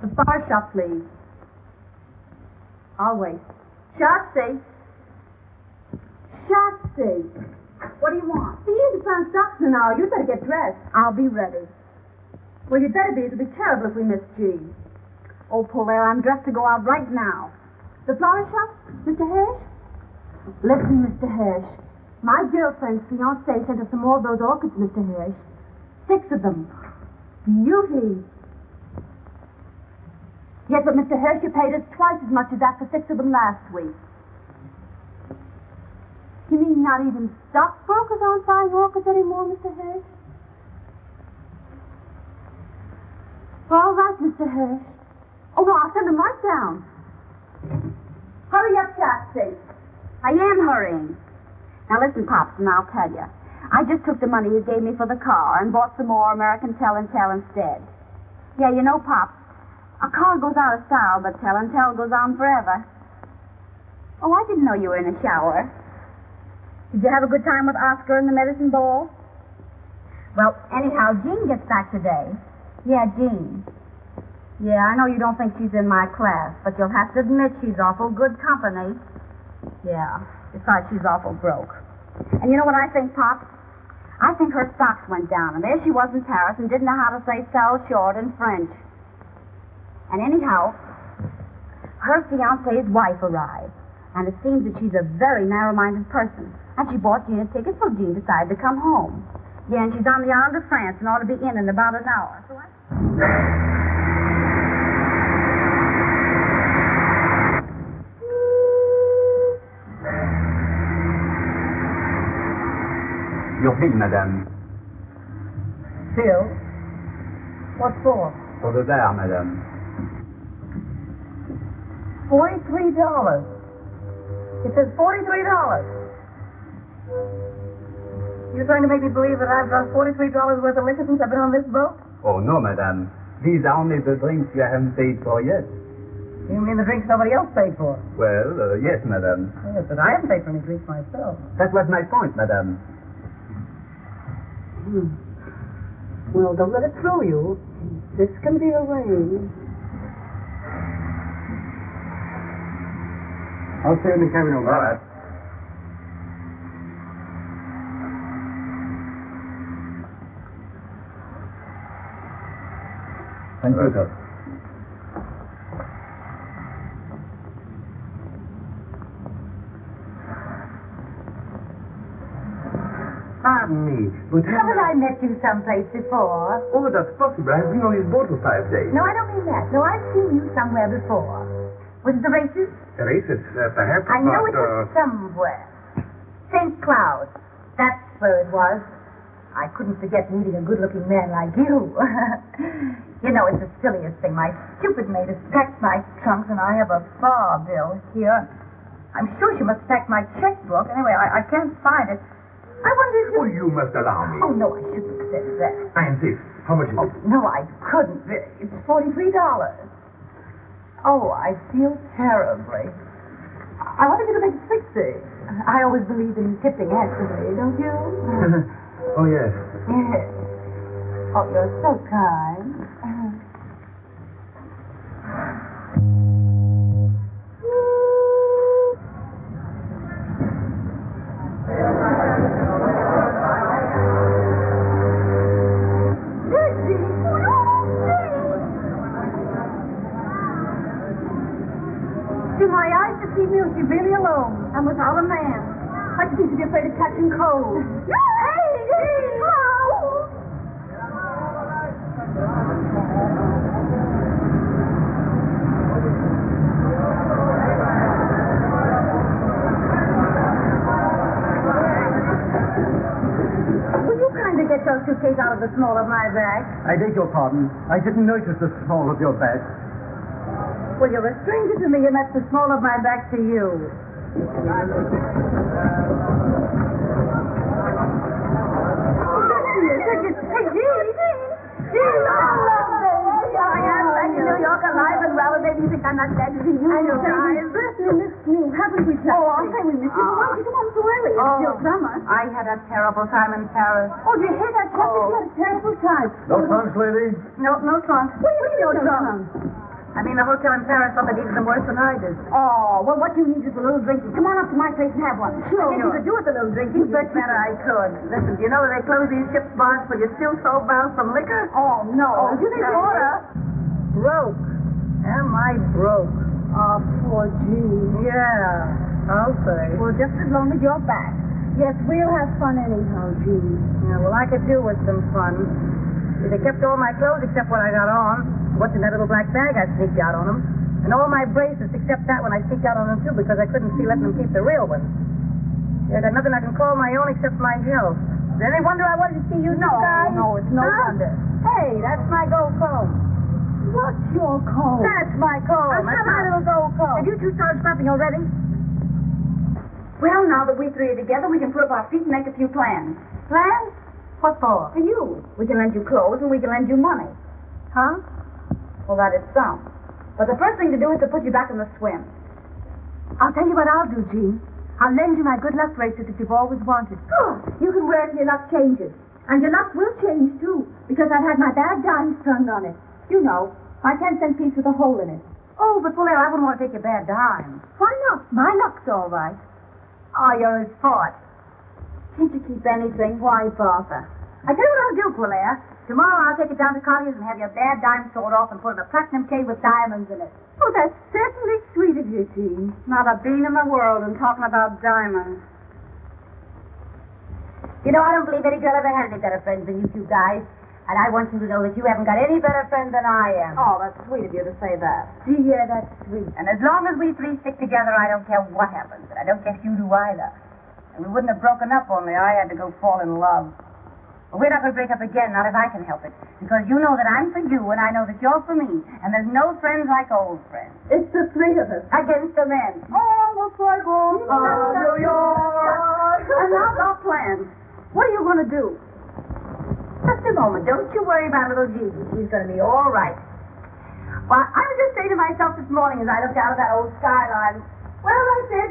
The bar shop, please. I'll wait. Shotzi! Shotzi! What do you want? The Easy Crown stops in an hour. You'd better get dressed. I'll be ready. Well, you'd better be. It'll be terrible if we miss G. Oh, Polaire, I'm dressed to go out right now. The flower shop? Mr. Hirsch? Listen, Mr. Hirsch. My girlfriend's fiancé sent us some more of those orchids, Mr. Hirsch. 6 of them. Beauty. Yes, but Mr. Hirsch, you paid us twice as much as that for 6 of them last week. You mean not even stockbrokers aren't buying orchids anymore, Mr. Hirsch? All right, Mr. Hirsch. Oh, no, I'll send them right down. Hurry up, Shotzi. I am hurrying. Now, listen, Pops, and I'll tell you. I just took the money you gave me for the car and bought some more American Tell and Tell instead. Yeah, you know, Pops, a car goes out of style, but Tell and Tell goes on forever. Oh, I didn't know you were in a shower. Did you have a good time with Oscar and the medicine ball? Well, anyhow, Jean gets back today. Yeah, Jean. Yeah, I know you don't think she's in my class, but you'll have to admit she's awful good company. Yeah, besides she's awful broke. And you know what I think, Pop? I think her stocks went down, and there she was in Paris and didn't know how to say sell short in French. And anyhow, her fiancé's wife arrived, and it seems that she's a very narrow-minded person. And she bought Jean a ticket, so Jean decided to come home. Yeah, and she's on the island of France and ought to be in about an hour. So Your bill, madame. Bill? What for? For the bar, madame. $43. It says $43. You're trying to make me believe that I've got $43 worth of liquor since I've been on this boat? Oh, no, madame. These are only the drinks you haven't paid for yet. You mean the drinks somebody else paid for? Well, yes, madame. Yes, but I haven't paid for any drinks myself. That was my point, madame. Well, don't let it throw you. This can be arranged. I'll stay in the cabin over. All right. Thank you, sir. Pardon me, but Haven't I met you someplace before? Oh, that's possible. I've been on his boat for 5 days. No, I don't mean that. No, I've seen you somewhere before. Was it the races? Races, perhaps. I know but, it was somewhere. St. Cloud. That's where it was. I couldn't forget meeting a good-looking man like you. You know, it's the silliest thing. My stupid maid has packed my trunks, and I have a bar bill here. I'm sure she must have packed my checkbook. Anyway, I can't find it. I wonder if you... Oh, you must allow me. Oh, no, I shouldn't have said that. I insist. How much is Oh, it? no, I couldn't. It's $43. Oh, I feel terribly. I wanted you to make it 60. I always believe in tipping handsomely, don't you? Oh, yes. Yes. Oh, you're so kind. Do my eyes deceive me, or is she really alone? And without a man? I seem to be afraid of catching cold. Hey! Hello! Will you kindly get your suitcase out of the small of my bag? I beg your pardon. I didn't notice the small of your bag. Well, you're a stranger to me, and that's the small of my back to you. Hey, Gene! I am back in New York alive and well, and maybe you think I'm not glad to see you. I know, guys. We missed you, haven't we, Chuck? Oh, I'll say we missed you. Why did you come home so early? It's still summer. I had a terrible time in Paris. Oh, did you hear that, Chuck? You had a terrible time. No trunks, lady? No trunk. What do you mean, no trunk? I mean, the hotel in Paris thought they needed them worse than I did. Oh, well, what you need is a little drinking. Come on up to my place and have one. Sure. I guess you could do with a little drinking. You bet I could. Listen, do you know that they close these ship's bars when you're still so bound from liquor? Oh, no. Oh, Do they yeah. order? Broke. Am I broke? Oh, poor Jean. Yeah, I'll say. Well, just as long as you're back. Yes, we'll have fun anyhow, Jean. Yeah, well, I could do with some fun. They kept all my clothes except what I got on. What's in that little black bag I sneaked out on them. And all my bracelets except that one I sneaked out on them, too, because I couldn't see letting them keep the real ones. Yeah, I got nothing I can call my own except my health. Is there any wonder I wanted to see you two guys? No, it's no Huh? wonder. Hey, that's my gold comb. What's your comb? That's my comb. That's my little gold comb. Have you two started scrapping already? Well, now that we three are together, we can put up our feet and make a few plans. Plans? What for? For you. We can lend you clothes and we can lend you money. Huh? Well, that is some. But the first thing to do is to put you back in the swim. I'll tell you what I'll do, Jean. I'll lend you my good luck bracelet that you've always wanted. Oh, you can wear it till your luck changes. And your luck will change, too, because I've had my bad dimes strung on it. You know, my 10-cent piece with a hole in it. Oh, but Fuller, I wouldn't want to take your bad dime. Why not? My luck's all right. Oh, you're his sport. Can't you keep anything? Why, Bertha? I tell you what I'll do, Quillere. Tomorrow I'll take it down to Collier's and have your bad dime sawed off and put in a platinum case with diamonds in it. Oh, that's certainly sweet of you, Jean. Not a bean in the world and talking about diamonds. You know, I don't believe any girl ever had any better friends than you two guys. And I want you to know that you haven't got any better friends than I am. Oh, that's sweet of you to say that. Yeah, that's sweet. And as long as we three stick together, I don't care what happens. And I don't guess you do either. And we wouldn't have broken up only I had to go fall in love. But we're not going to break up again, not if I can help it. Because you know that I'm for you, and I know that you're for me. And there's no friends like old friends. It's the three of us. Against the men. Oh, looks like home. New York. And now our plans. What are you going to do? Just a moment. Don't you worry about little Jean. She's going to be all right. Well, I was just saying to myself this morning as I looked out of that old skyline, well, I said,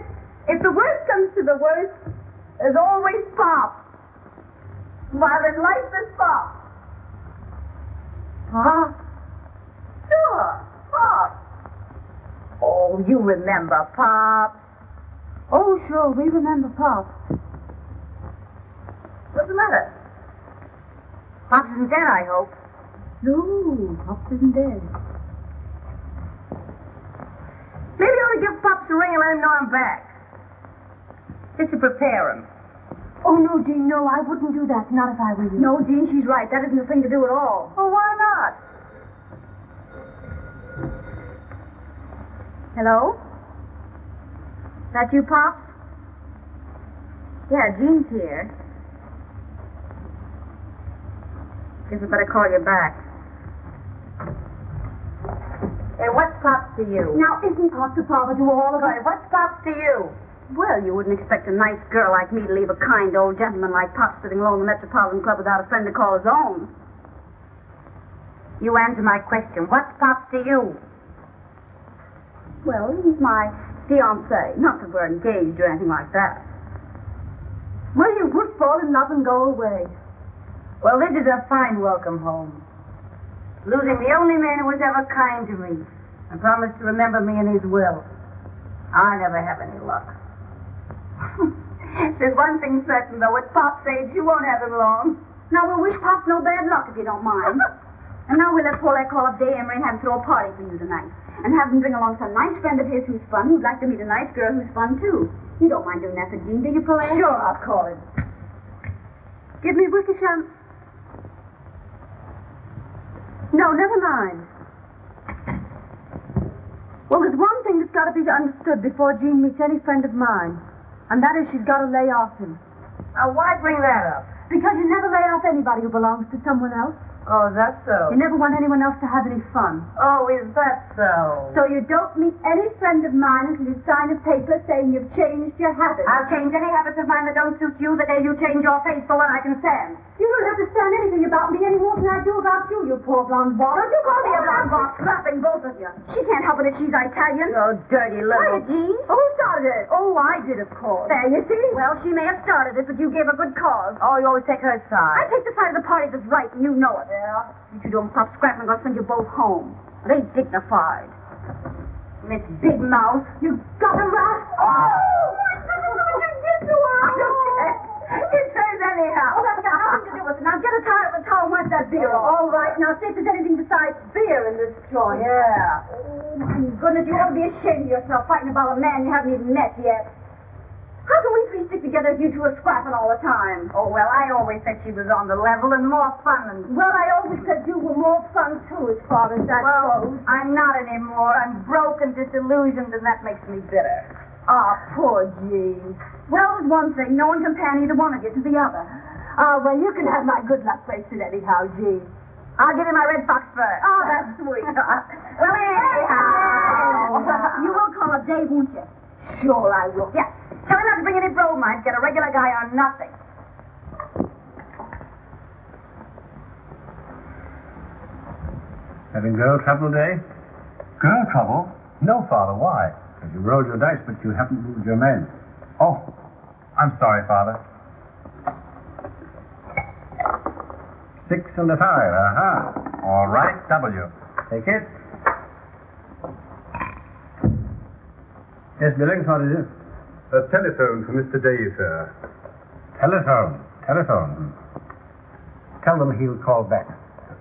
if the worst comes to the worst, there's always Pop. While there's life, there's Pop. Huh? Sure, Pop. Oh, you remember Pop. Oh, sure, we remember Pop. What's the matter? Pops isn't dead, I hope. No, Pop isn't dead. Maybe you ought to give Pops a ring and let him know I'm back. Just to prepare him. Oh, no, Jean, no, I wouldn't do that. Not if I were you. No, Jean, she's right. That isn't the thing to do at all. Well, why not? Hello? That you, Pop? Yeah, Jean's here. Guess I better call you back. Hey, what's Pops to you? Now, isn't Pop the father to all of us? Hey, what's Pops to you? Well, you wouldn't expect a nice girl like me to leave a kind old gentleman like Pop sitting alone in the Metropolitan Club without a friend to call his own. You answer my question. What's Pops to you? Well, he's my fiancé. Not that we're engaged or anything like that. Well, you would fall in love and go away. Well, this is a fine welcome home. Losing the only man who was ever kind to me and promised to remember me in his will. I never have any luck. There's one thing certain, though. At Pop's age, you won't have him long. Now, we'll wish Pop no bad luck, if you don't mind. And now we'll let Paulette call up Day Emery and have him throw a party for you tonight. And have him bring along some nice friend of his who's fun, who'd like to meet a nice girl who's fun, too. You don't mind doing that for Jean, do you, Paulette? Sure, I'll call him. Give me Wickersham. No, never mind. Well, there's one thing that's got to be understood before Jean meets any friend of mine. And that is she's got to lay off him. Now, why bring that up? Because you never lay off anybody who belongs to someone else. Oh, that's so. You never want anyone else to have any fun. Oh, is that so? So you don't meet any friend of mine until you sign a paper saying you've changed your habits. I'll change any habits of mine that don't suit you the day you change your face for what I can stand. You don't have to stand anything about me any more than I do about you, you poor blonde ball. Don't you call me a blonde about slapping both of you. She can't help it if she's Italian. Oh, dirty little... Quiet, Jean. Who started it? Oh, I did, of course. There, you see? Well, she may have started it, but you gave a good cause. Oh, you always take her I side. take the side of the party that's right, and you know it. Yeah? You two don't stop scrapping, I'm going to send you both home. They dignified. Miss Big Mouth, you got him, Ralph? Oh, my goodness, what you did to her? I don't care. It says anyhow. Oh, that's got nothing to do with it. Now get a tire of the towel and wipe that beer off. All right, now see if there's anything besides beer in this joint. Yeah. Oh, my goodness, you ought to be ashamed of yourself fighting about a man you haven't even met yet. How can we three stick together if you two are scrapping all the time? Oh, well, I always said she was on the level and more fun than... Well, I always said you were more fun, too, as far as that goes. I'm not anymore. I'm broke and disillusioned, and that makes me bitter. Ah, poor Jean. Well, there's one thing. No one can pan either one of you to the other. Ah, well, you can have my good luck bracelet anyhow, Jean. I'll give you my red fox fur. Oh, that's sweet. Well, anyhow. You will call up Dave, won't you? Sure, I will. Yeah. Tell him not to bring any bromides. Get a regular guy on nothing. Having girl trouble today? Girl trouble? No, Father, why? Because you rolled your dice, but you haven't moved your men. Oh, I'm sorry, Father. 6 and a 5. Aha. All right, W. Take it. Yes, Billings, what is it? A telephone for Mr. Day, sir. Telephone. Tell them he'll call back.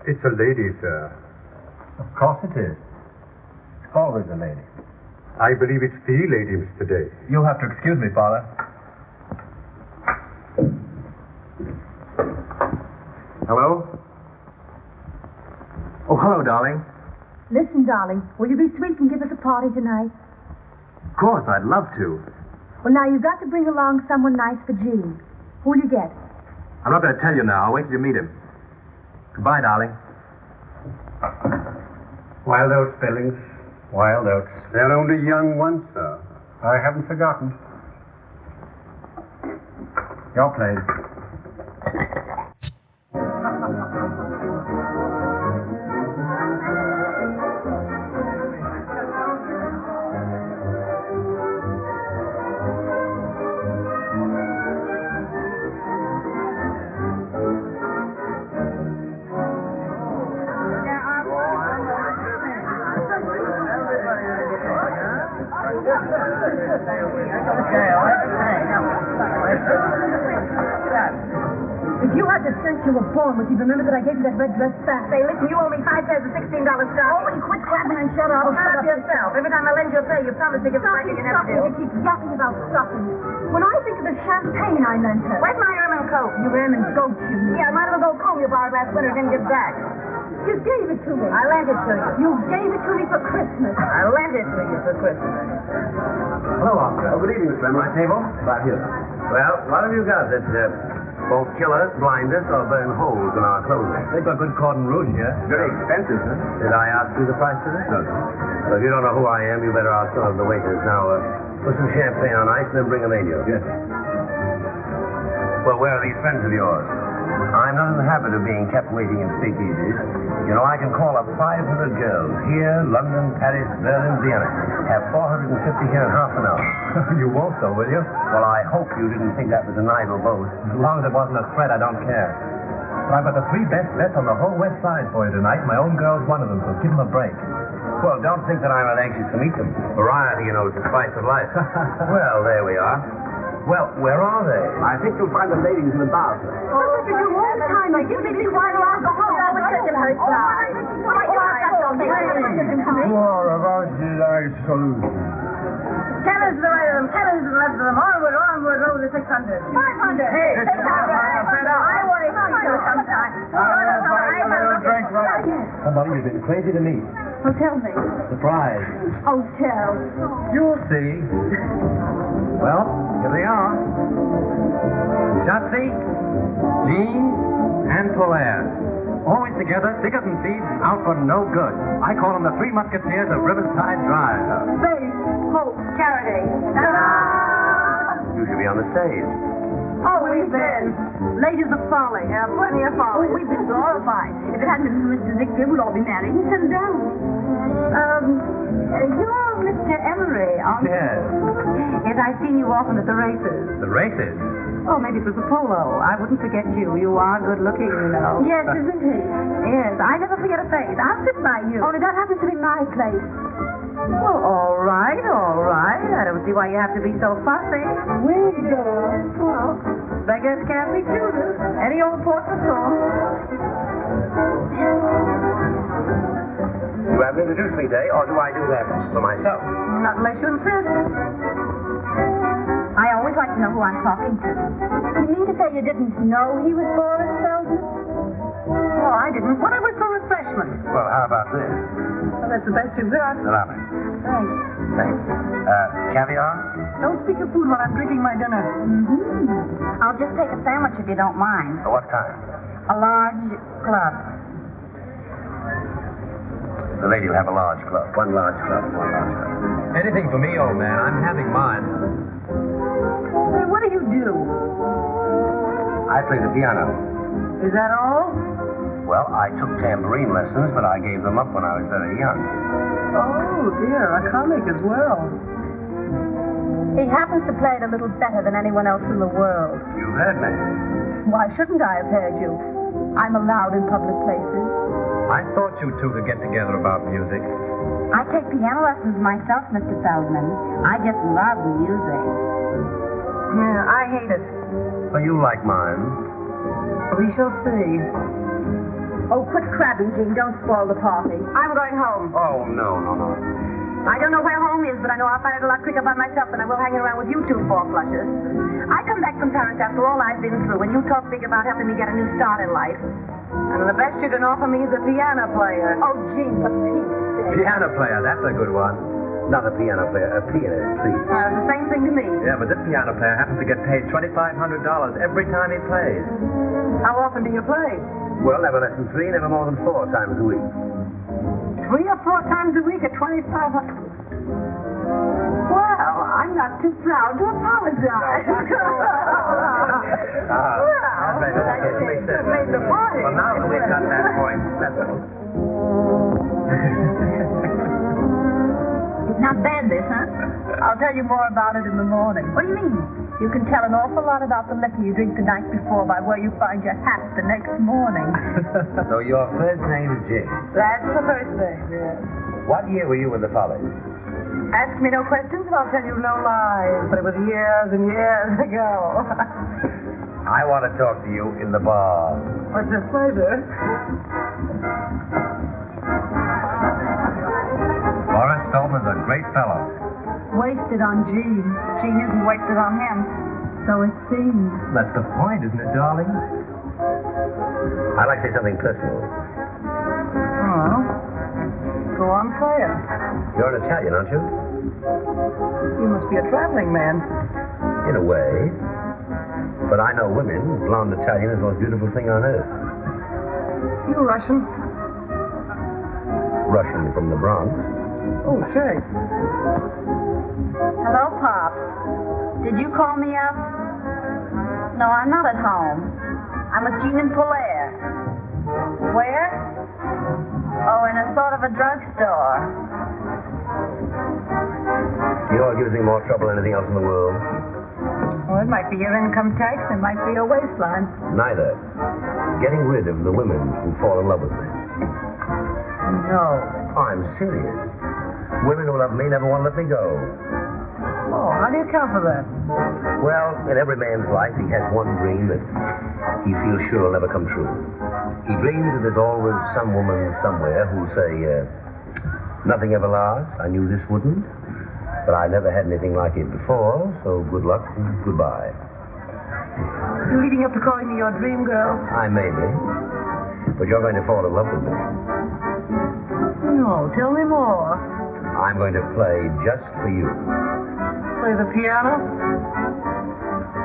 It's a lady, sir. Of course it is. It's always a lady. I believe it's the lady, Mr. Day. You'll have to excuse me, Father. Hello? Oh, hello, darling. Listen, darling, will you be sweet and give us a party tonight? Of course, I'd love to. Well, now, you've got to bring along someone nice for Jean. Who'll you get? I'm not going to tell you now. I'll wait till you meet him. Goodbye, darling. Wild oats, Billings. Wild oats. They're only young ones, sir. I haven't forgotten. Your place. If you had the sense you were born with, you'd remember that I gave you that red dress back. Say, listen, you owe me 5 pairs of $16 stockings. Oh, will you quit clapping and shut up? Oh, shut up yourself. Every time I lend you a pair, you promise to give it back and you never do. You keep yapping about stockings. When I think of the champagne I lent her. Where's my ermine coat? Your ermine goat shoes. Yeah, I might have a gold comb you borrowed last winter and didn't give back. You gave it to me. I lent it to you. You gave it to me for Christmas. I lent it to you for Christmas. Hello, Oscar. Oh, good evening, Mr. My table? About here. Well, what have you got that won't kill us, blind us, or burn holes in our clothing? They've got good cordon rouge here. Very expensive, sir. Did I ask you the price of this? No, Well, if you don't know who I am, you better ask some of the waiters. Now, put some champagne on ice and then bring a menu. Yes. Well, where are these friends of yours? I'm not in the habit of being kept waiting in speakeasies. You know, I can call up 500 girls here, London, Paris, Berlin, Vienna. Have 450 here in half an hour. You won't, though, will you? Well, I hope you didn't think that was an idle boast. As long as it wasn't a threat, I don't care. But I've got the 3 best bets on the whole West Side for you tonight. My own girl's one of them, so give them a break. Well, don't think that I'm not anxious to meet them. Variety, you know, is the spice of life. Well, there we are. Well, where are they? I think you'll find the ladies in the bar, sir. That's what you do all the time. Like, give me be quiet or I'll go home. I was taking her side. Ten is to the right of them, 10 is to the left of them. Onward, onward, over the 600. 500. Hey, 600. I want to see you sometime. Somebody you've been crazy to meet. Oh, tell me. Surprise. Oh, tell. You'll see. Well, here they are. Shotzi, Jean, and Polaire. Always together, thicker than thieves, out for no good. I call them the 3 Musketeers of Riverside Drive. Faith, hope, charity. You should be on the stage. Oh, we've been. Ladies of folly. Yeah, plenty of folly. Oh, we've been glorified. If it hadn't been for Mr. Ziegfeld, we'd all be married and settled down. You're Mr. Emery, aren't you? Yes. Yes, I've seen you often at the races. The races? Oh, maybe it was the polo. I wouldn't forget you. You are good looking, you know. Yes, isn't he? Yes, I never forget a face. I'll sit by you. Only that happens to be my place. Well, all right, all right. I don't see why you have to be so fussy. Where's girl? Well, beggars can't be choosers. Any old portrait store. You haven't introduced me, Day, or do I do that for myself? Not unless you insist. I always like to know who I'm talking to. You mean to say you didn't know he was Boris Feldman? Oh, I didn't. What I was for refreshment. Well, how about this? Well, that's the best you've got. Allow me. Thanks. Thanks. Caviar? Don't speak of food while I'm drinking my dinner. Mm-hmm. I'll just take a sandwich if you don't mind. What kind? A large club. The lady will have a large club. One large club. Anything for me, old man. I'm having mine. Say, what do you do? I play the piano. Is that all? Well, I took tambourine lessons, but I gave them up when I was very young. Oh, dear, a comic as well. He happens to play it a little better than anyone else in the world. You've heard me. Why shouldn't I have heard you? I'm allowed in public places. I thought you two could get together about music. I take piano lessons myself, Mr. Feldman. I just love music. Yeah, I hate it. Well, you like mine. We shall see. Oh, quit crabbing, Jean. Don't spoil the party. I'm going home. Oh, no. I don't know where home is, but I know I'll find it a lot quicker by myself than I will hanging around with you two four flushers. I come back from Paris after all I've been through, and you talk big about helping me get a new start in life. And the best you can offer me is a piano player. Oh, Jean, for Pete's sake. Piano player, that's a good one. Not a piano player, a pianist, please. It's the same thing to me. Yeah, but this piano player happens to get paid $2,500 every time he plays. How often do you play? Well, never less than 3, never more than 4 times a week. 3 or 4 times a week at $2,500. Well, I'm not too proud to apologize. Made the party. Well, now that we've got that point settled. Not bad, this, huh? I'll tell you more about it in the morning. What do you mean? You can tell an awful lot about the liquor you drink the night before by where you find your hat the next morning. So your first name is Jane. That's the first thing, yes. What year were you in the college? Ask me no questions and I'll tell you no lies. But it was years and years ago. I want to talk to you in the bar. What's a pleasure? Boris Feldman's a great fellow. Wasted on Jean. Jean isn't wasted on him. So it seems. That's the point, isn't it, darling? I'd like to say something personal. Oh. Go on, say it. You're an Italian, aren't you? You must be a traveling man. In a way. But I know women. Blonde Italian is the most beautiful thing on earth. You Russian? Russian from the Bronx. Oh, say. Hello, Pops. Did you call me up? No, I'm not at home. I'm with Jean and Polaire. Where? Oh, in a sort of a drugstore. You know what gives me more trouble than anything else in the world? Well, it might be your income tax. It might be your waistline. Neither. Getting rid of the women who fall in love with me. No. I'm serious. Women who love me never want to let me go. Oh, how do you account for that? Well, in every man's life, he has one dream that he feels sure will never come true. He dreams that there's always some woman somewhere who'll say, nothing ever lasts. I knew this wouldn't. But I never had anything like it before, so good luck and goodbye. You're leading up to calling me your dream girl? I may be. But you're going to fall in love with me. No, tell me more. I'm going to play just for you. Play the piano?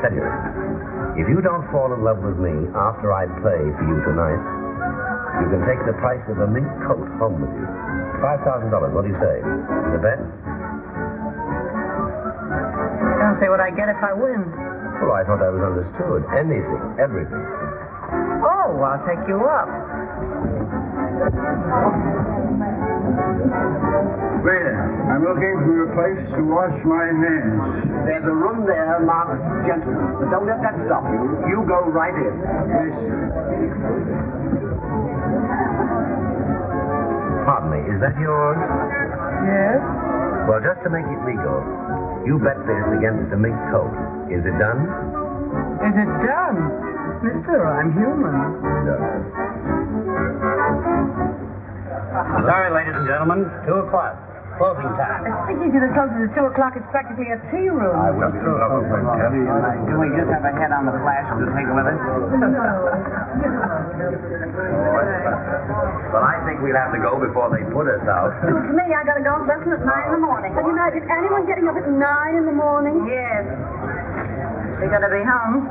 Senor, if you don't fall in love with me after I play for you tonight, you can take the price of a mink coat home with you. $5,000. What do you say? The bet? Don't say what I get if I win. Oh, I thought that was understood. Anything, everything. Oh, I'll take you up. Waiter, I'm looking for a place to wash my hands. There's a room there marked gentlemen, but don't let that stop you. You go right in. Yes, sir. Pardon me, is that yours? Yes? Well, just to make it legal, you bet this against a mink coat. Is it done? Is it done? Mister, I'm human. Sorry, ladies and gentlemen, 2 o'clock. Closing time. Speaking to the closest at 2 o'clock, it's practically a tea room. will be trouble for Do we just have a head on the flash to take with us? Well, I think we'll have to go before they put us out. To me, I gotta go lesson at 9 in the morning. Can you imagine anyone getting up at 9 in the morning? Yes. You gotta be home.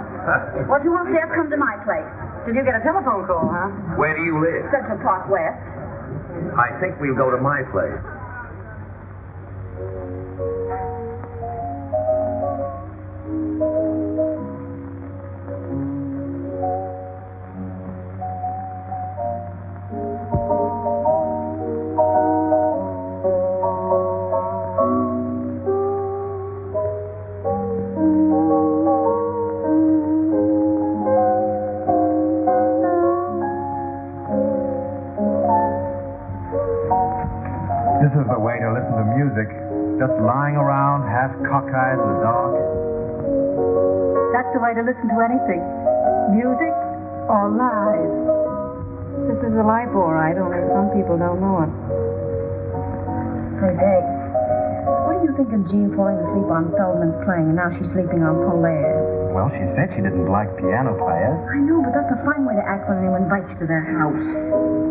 What do you want to have come to my place? Did you get a telephone call, huh? Where do you live? Central Park West. I think we'll go to my place. This is the way to listen to music. Just lying around, half cockeyed in the dark. That's the way to listen to anything. Music or lies. This is a life, all right, only some people don't know it. Say, Dave, what do you think of Jean falling asleep on Feldman's playing and now she's sleeping on Polaire? Well, she said she didn't like piano players. I know, but that's a fine way to act when anyone invites you to their house.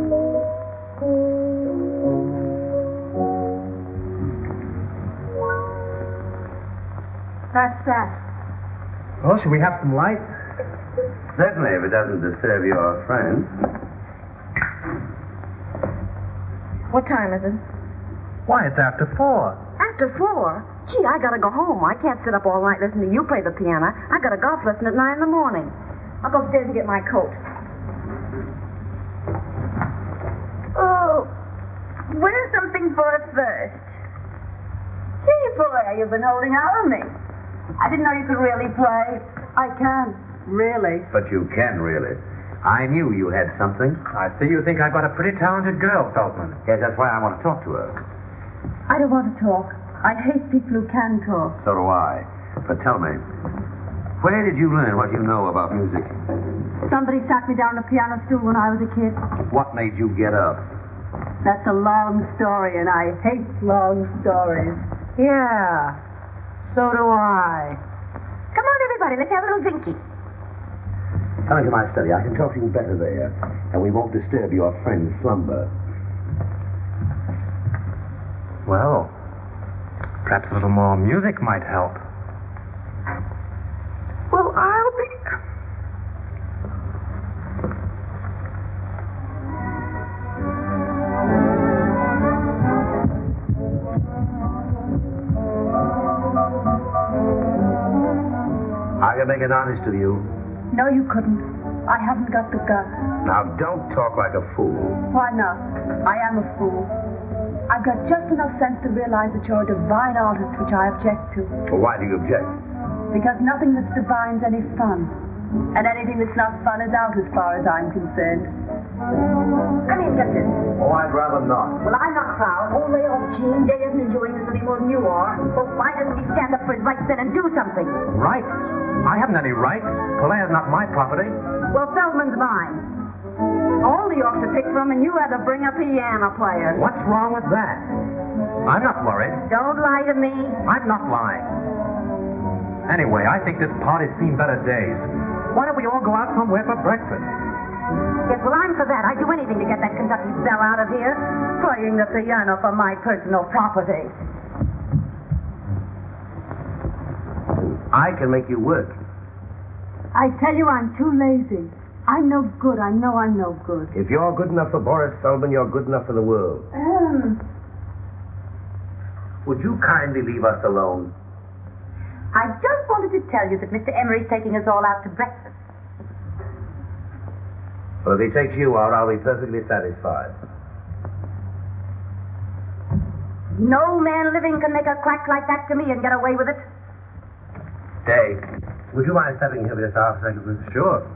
That's that. Well, should we have some light? Certainly, if it doesn't disturb your friend. What time is it? Why, it's after 4. After 4? Gee, I gotta go home. I can't sit up all night listening to you play the piano. I got a golf lesson at 9 in the morning. I'll go upstairs and get my coat. Oh, wear something for us first. Gee, Polaire, you've been holding out on me. I didn't know you could really play. I can. Really. But you can, really. I knew you had something. I see you think I've got a pretty talented girl, Feldman. Yes, that's why I want to talk to her. I don't want to talk. I hate people who can talk. So do I. But tell me, where did you learn what you know about music? Somebody sat me down on a piano stool when I was a kid. What made you get up? That's a long story, and I hate long stories. Yeah. So do I. Come on, everybody, let's have a little drinky. Come into my study. I can talk to you better there, and we won't disturb your friend's slumber. Well, perhaps a little more music might help. Well, I'll be... I can make it honest to you. No, you couldn't. I haven't got the guts. Now, don't talk like a fool. Why not? I am a fool. I've got just enough sense to realize that you're a divine artist, which I object to. Well, why do you object? Because nothing that's divine's any fun. And anything that's not fun is out as far as I'm concerned. Come in, Justin. Oh, I'd rather not. Well, I'm not proud. Oh, lay off, Gene. Jay isn't enjoying this any more than you are. Well, why doesn't he stand up for his rights then and do something? Rights? I haven't any rights. Polaire's not my property. Well, Feldman's mine. All the Yorks to pick from, and you had to bring a piano player. What's wrong with that? I'm not worried. Don't lie to me. I'm not lying. Anyway, I think this party's seen better days. Why don't we all go out somewhere for breakfast? Yes, well, I'm for that. I'd do anything to get that Kentucky belle out of here. Playing the piano for my personal property. I can make you work. I tell you, I'm too lazy. I'm no good. I know I'm no good. If you're good enough for Boris Feldman, you're good enough for the world. Would you kindly leave us alone? I just wanted to tell you that Mr. Emery's taking us all out to breakfast. Well, if he takes you out, I'll be perfectly satisfied. No man living can make a crack like that to me and get away with it. Dave, would you mind stepping here for just half a second, please? Sure.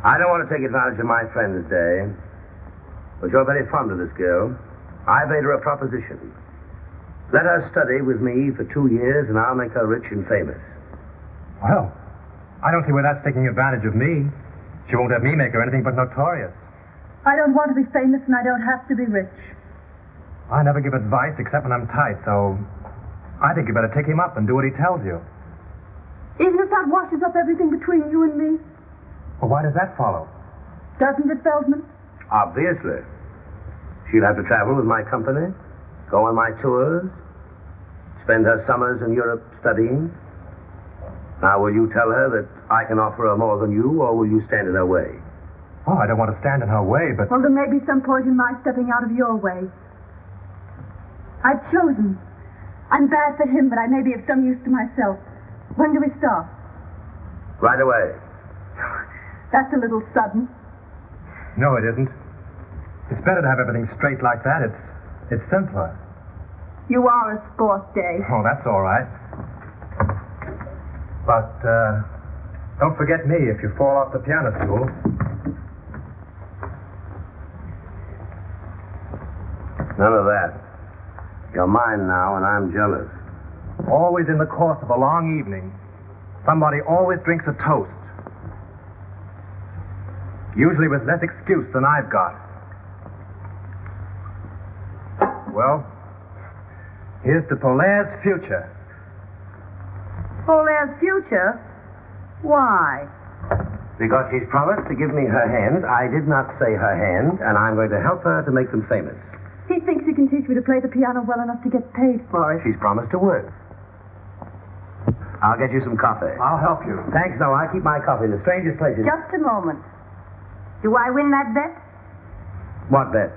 I don't want to take advantage of my friend today, but you're very fond of this girl. I made her a proposition. Let her study with me for 2 years, and I'll make her rich and famous. Well, I don't see where that's taking advantage of me. She won't have me make her anything but notorious. I don't want to be famous, and I don't have to be rich. I never give advice except when I'm tight, so I think you better take him up and do what he tells you. Even if that washes up everything between you and me, Well, why does that follow? doesn't it, Feldman? Obviously. She'll have to travel with my company, go on my tours, spend her summers in Europe studying. Now, will you tell her that I can offer her more than you, or will you stand in her way? Oh, I don't want to stand in her way, but... Well, there may be some point in my stepping out of your way. I've chosen. I'm bad for him, but I may be of some use to myself. When do we start? Right away. That's a little sudden. No, it isn't. It's better to have everything straight like that. It's simpler. You are a sport, Dave. Oh, that's all right. But, don't forget me if you fall off the piano stool. None of that. You're mine now, and I'm jealous. Always in the course of a long evening, somebody always drinks a toast. Usually with less excuse than I've got. Well, here's to Polaire's future. Polaire's future? Why? Because she's promised to give me her hand. I did not say her hand, and I'm going to help her to make them famous. He thinks he can teach me to play the piano well enough to get paid for it. She's promised to work. I'll get you some coffee. I'll help you. Thanks, no, I keep my coffee in the strangest places. Just a moment. Do I win that bet? What bet?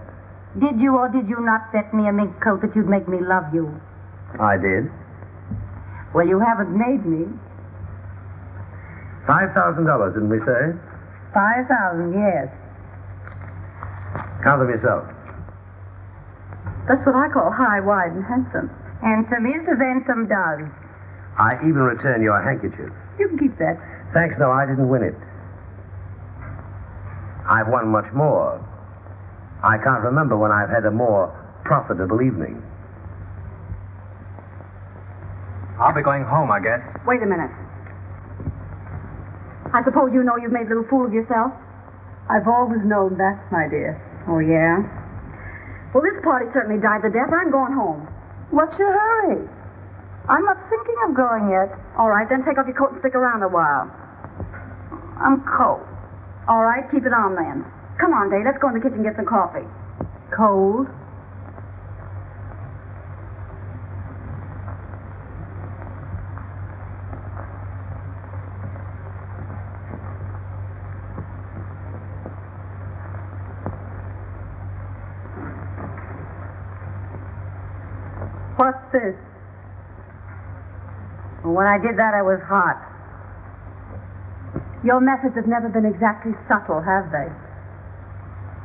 Did you or did you not bet me a mink coat that you'd make me love you? I did. Well, you haven't made me. $5,000, didn't we say? 5,000, yes. Count them yourself. That's what I call high, wide, and handsome. Handsome is as handsome does. I even return your handkerchief. You can keep that. Thanks, no, I didn't win it. I've won much more. I can't remember when I've had a more profitable evening. I'll be going home, I guess. Wait a minute. I suppose you know you've made a little fool of yourself? I've always known that, my dear. Oh, yeah? Well, this party certainly died the death. I'm going home. What's your hurry? I'm not thinking of going yet. All right, then take off your coat and stick around a while. I'm cold. All right, keep it on then. Come on, Dave, let's go in the kitchen and get some coffee. Cold? What's this? When I did that, I was hot. Your methods have never been exactly subtle, have they?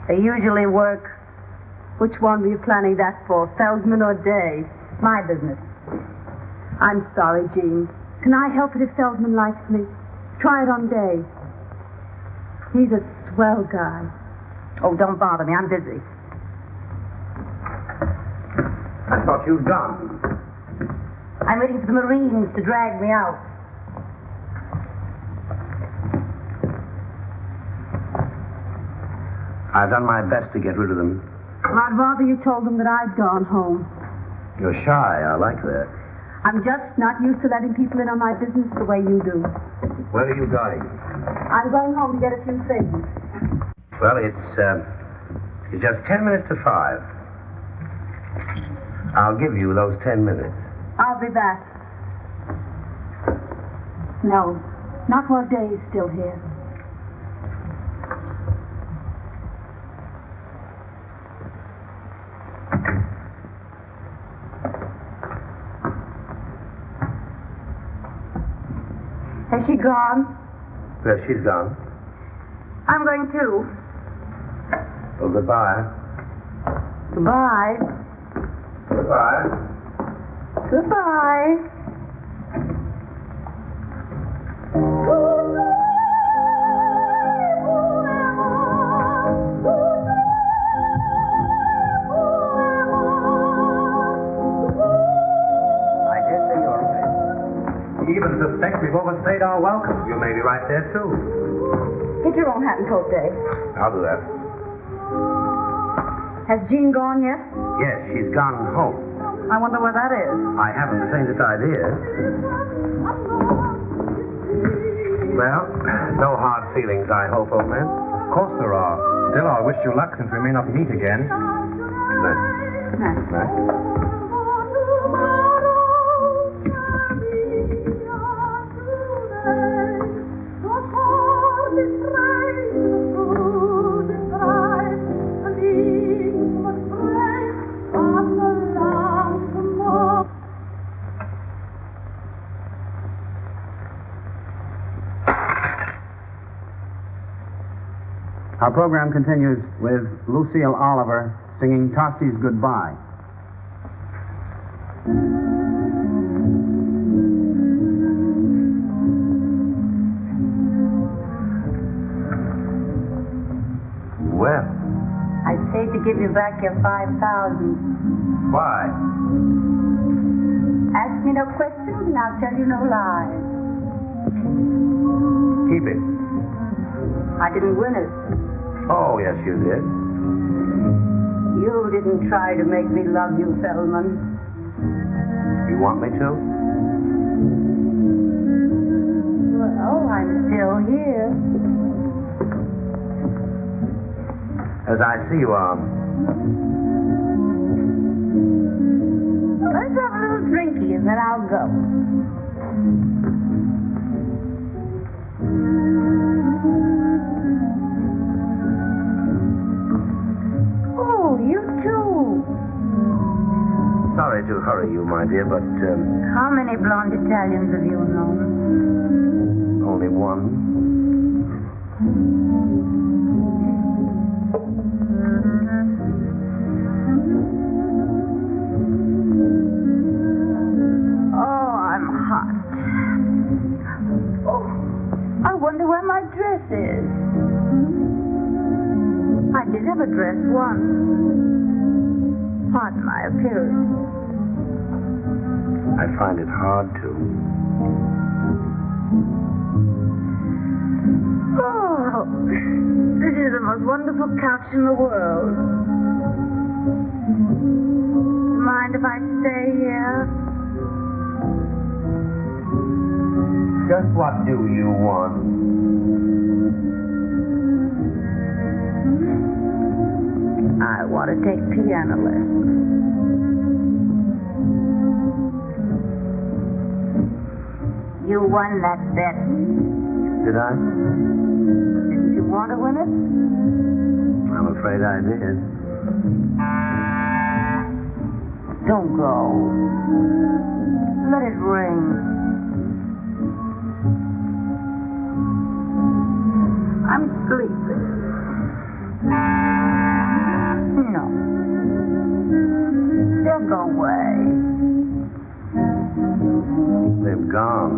They usually work. Which one were you planning that for, Feldman or Day? My business. I'm sorry, Jean. Can I help it if Feldman likes me? Try it on Day. He's a swell guy. Oh, don't bother me. I'm busy. I thought you'd gone. I'm waiting for the Marines to drag me out. I've done my best to get rid of them. Well, I'd rather you told them that I'd gone home. You're shy. I like that. I'm just not used to letting people in on my business the way you do. Where are you going? I'm going home to get a few things. Well, it's just 10 minutes to 5. I'll give you those 10 minutes. I'll be back. No, not while Day's still here. Has she gone? Well, she's gone. I'm going too. Well, goodbye. Goodbye. Goodbye. Goodbye. I dare say you're right. You even suspect we've overstayed our welcome. You may be right there, too. Get your own hat and coat, Dave. I'll do that. Has Jean gone yet? Yes, she's gone home. I wonder where that is. I haven't the faintest idea. Well, no hard feelings, I hope, old man. Of course there are. Still, I wish you luck since we may not meet again. Right. Nice. Our program continues with Lucille Oliver singing Tossie's Goodbye. Well, I'd say to give you back your 5,000. why? Ask me no questions and I'll tell you no lies. Keep it. I didn't win it. Oh, yes, you did. You didn't try to make me love you, Feldman. You want me to? Well, I'm still here. As I see you are. Let's have a little drinky and then I'll go. Oh, you too. Sorry to hurry you, my dear, but How many blonde Italians have you known? only one. Oh, I'm hot. Oh, I wonder where my dress is. I did have a dress once. Pardon my appearance. I find it hard to. Oh, this is the most wonderful couch in the world. Mind if I stay here? Just what do you want? I want to take piano lessons. You won that bet. Did I? Didn't you want to win it? I'm afraid I did. Don't go. Let it ring. I'm sleeping. No. They'll go away. They've gone.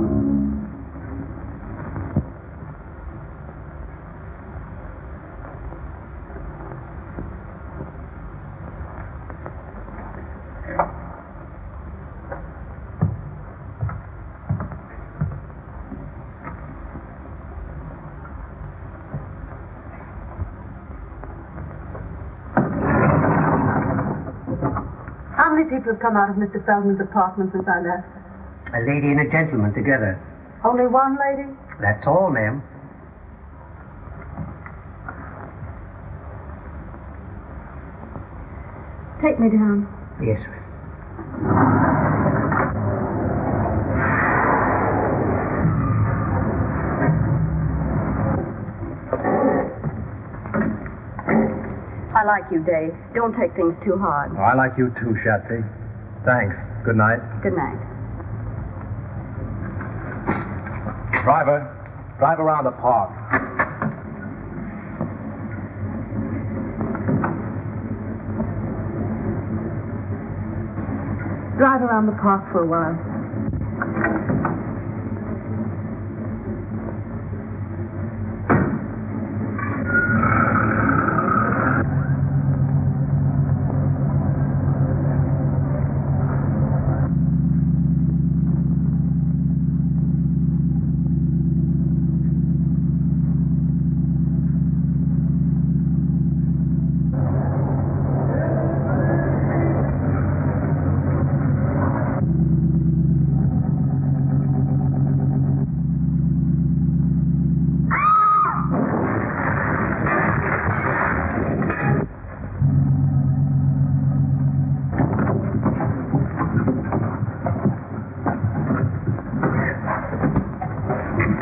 How many people have come out of Mr. Feldman's apartment since I left? A lady and a gentleman together. Only one lady? That's all, ma'am. Take me down. Yes, ma'am. I like you, Dave. Don't take things too hard. Oh, I like you too, Shatsy. Thanks. Good night. Good night. Driver, drive around the park. Drive around the park for a while.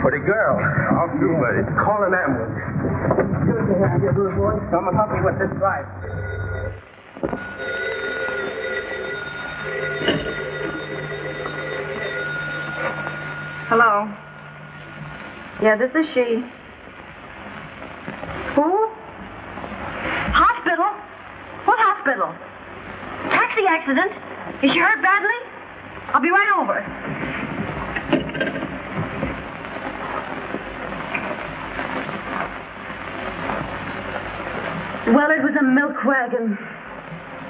Pretty girl. I'll do, buddy. Call an ambulance. Good to have you, little boy. Someone help me with this drive. Hello. Yeah, this is she. Who? Hospital? What hospital? Taxi accident? Is she hurt badly? I'll be right over. Well, it was a milk wagon.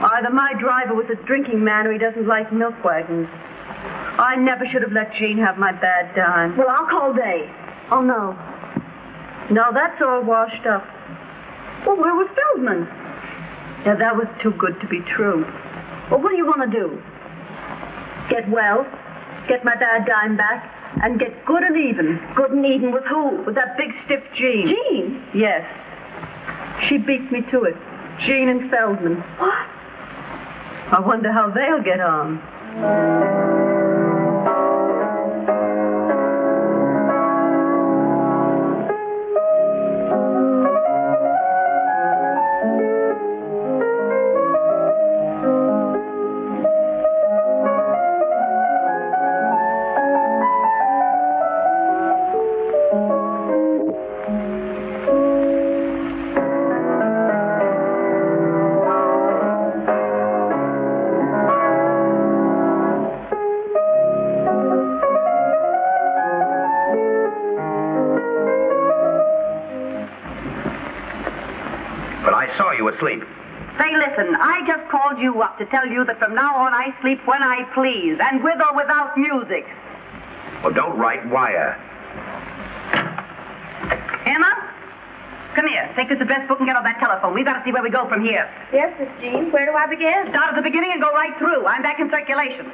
Either my driver was a drinking man or he doesn't like milk wagons. I never should have let Jean have my bad dime. Well, I'll call Dave. Oh, no. No, that's all washed up. Well, where was Feldman? Yeah, that was too good to be true. Well, what do you want to do? Get well, get my bad dime back, and get good and even. Good and even with who? With that big stiff Jean. Jean? Yes. She beat me to it. Jean and Feldman. What? I wonder how they'll get on. Asleep. Say, listen, I just called you up to tell you that from now on I sleep when I please, and with or without music. Well, don't write wire. Emma? Come here. Take this address book and get on that telephone. We've got to see where we go from here. Yes, Miss Jean. Where do I begin? Start at the beginning and go right through. I'm back in circulation.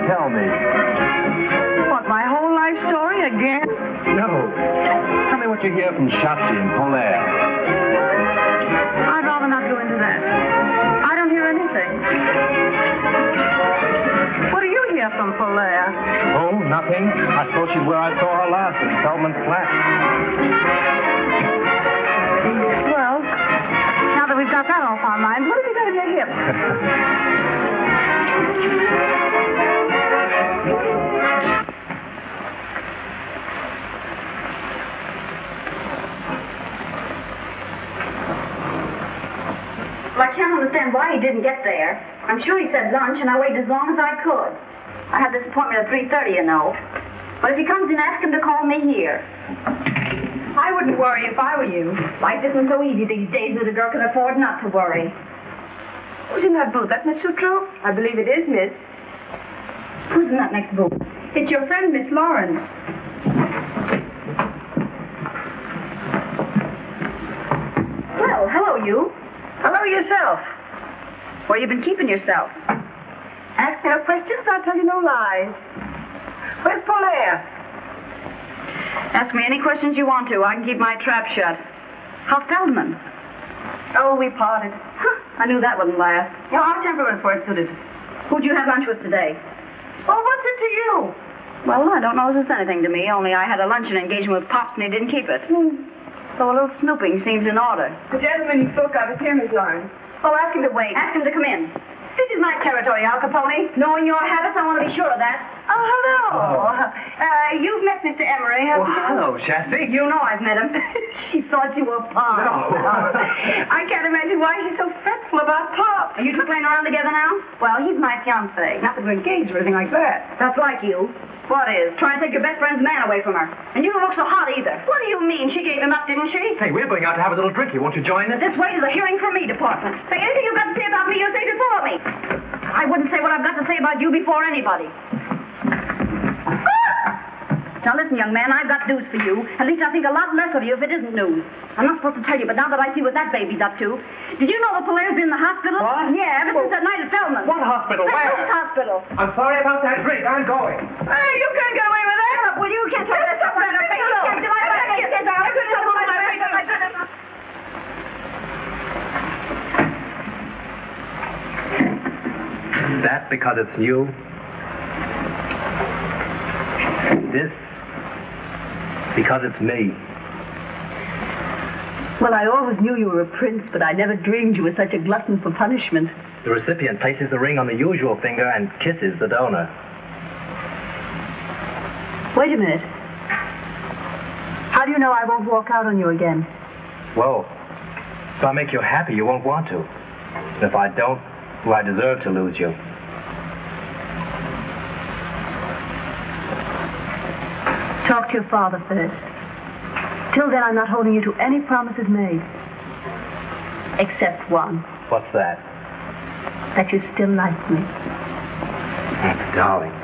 Tell me. What, my whole life story again? No. Tell me what you hear from Shotzi and Polaire. I'd rather not go into that. I don't hear anything. What do you hear from Polaire? Oh, nothing. I suppose she's where I saw her last, at Feldman's flat. Well, now that we've got that off our minds, what have you got in your hip? Well, I can't understand why he didn't get there. I'm sure he said lunch, and I waited as long as I could. I had this appointment at 3:30, you know. But if he comes in, ask him to call me here. I wouldn't worry if I were you. Life isn't so easy these days that a girl can afford not to worry. Who's in that booth? That Miss Sutro? I believe it is, miss. Who's in that next booth? It's your friend, Miss Lawrence. Well, hello, you. Hello yourself. Where you been keeping yourself? Ask me no questions, I'll tell you no lies. Where's Polaire? Ask me any questions you want to. I can keep my trap shut. How's Feldman? Oh, we parted. Huh, I knew that wouldn't last. You know, our temperaments weren't suited. Who'd you have lunch with today? Well, what's it to you? Well, I don't know if it's anything to me, only I had a luncheon engagement with Pops and he didn't keep it. So a little snooping seems in order. The gentleman you spoke of is here, Miss Lawrence. Oh, ask him to wait. Ask him to come in. This is my territory, Al Capone. Knowing your habits, I want to be sure of that. Oh, hello. You've met Mr. Emery, haven't you? hello, Shasty. You know I've met him. She thought you were Pop. No. I can't imagine why she's so fretful about Pop. Are you two playing around together now? Well, he's my fiancé. Not that we're engaged or anything like that. That's like you. What is? Trying to take your best friend's man away from her. And you don't look so hot either. What do you mean? She gave him up, didn't she? Hey, we're going out to have a little drinky. Won't you join us? This way to the hearing from me department. Say anything you've got to say about me, you say before me. I wouldn't say what I've got to say about you before anybody. Now listen, young man, I've got news for you. At least I think a lot less of you if it isn't news. I'm not supposed to tell you, but now that I see what that baby's up to. Did you know the Polaire's been in the hospital? What? Yeah, ever since that night at Feldman. What hospital? That Where? hospital. I'm sorry about that drink. I'm going. Hey, you can't get away with that. Well, you can't talk that stuff right up. That because it's you? This because it's me. Well, I always knew you were a prince, but I never dreamed you were such a glutton for punishment. The recipient places the ring on the usual finger and kisses the donor. Wait a minute. How do you know I won't walk out on you again? Well, if I make you happy, you won't want to. And if I don't, well, I deserve to lose you. Talk to your father first. Till then, I'm not holding you to any promises made. Except one. What's that? That you still like me. Darling.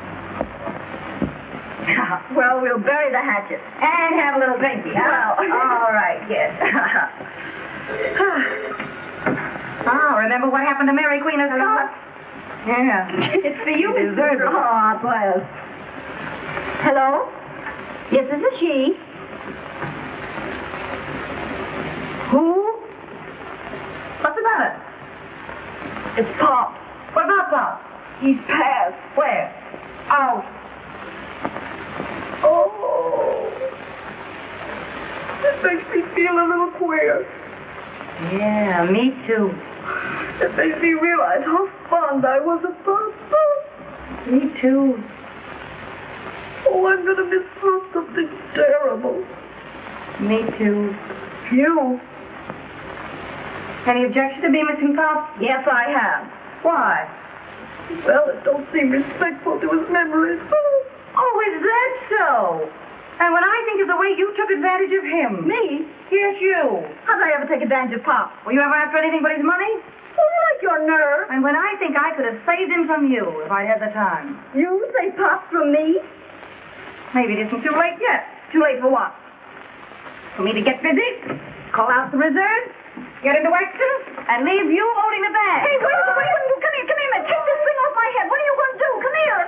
Well, we'll bury the hatchet and have a little drinky. Well, all right, yes. Remember what happened to Mary Queen of Scots? Yeah. It's for you, Miss Gertrude. Oh, well. Hello? Yes, this is she. Who? What's the matter? It's Pop. What about Pop? He's passed. Where? Out. Oh. This makes me feel a little queer. Yeah, me too. It makes me realize how fond I was of Pop. Me too. Oh, I'm going to miss something terrible. Me too. You? Any objection to me missing Pop? Yes, I have. Why? Well, it don't seem respectful to his memory. Oh, is that so? And when I think of the way you took advantage of him. Me? Yes, you. How did I ever take advantage of Pop? Were you ever after anything but his money? Oh, you like your nerve. And when I think I could have saved him from you if I had the time. You save Pop from me? Maybe it isn't too late yet. Too late for what? For me to get busy, call out the reserve, get into action, and leave you holding the bag. Hey, what are you going to do? Come here, man. Take this thing off my head. What are you going to do? Come here.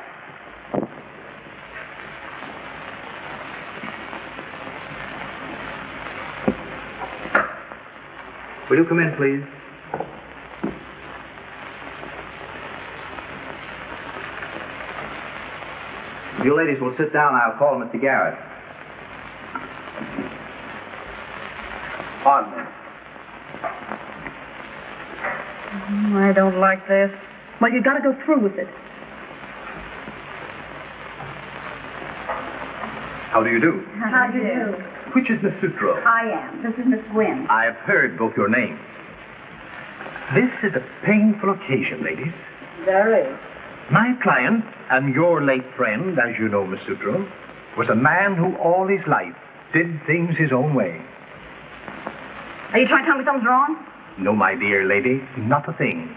Will you come in, please? You ladies will sit down. I'll call Mr. Garrett. Pardon me. I don't like this. Well, you got to go through with it. How do you do? How do you do? Which is Miss Sutro? I am. This is Miss Gwynn. I have heard both your names. This is a painful occasion, ladies. There is. My client and your late friend, as you know, Miss Sutro, was a man who all his life did things his own way. Are you trying to tell me something's wrong? No, my dear lady, not a thing.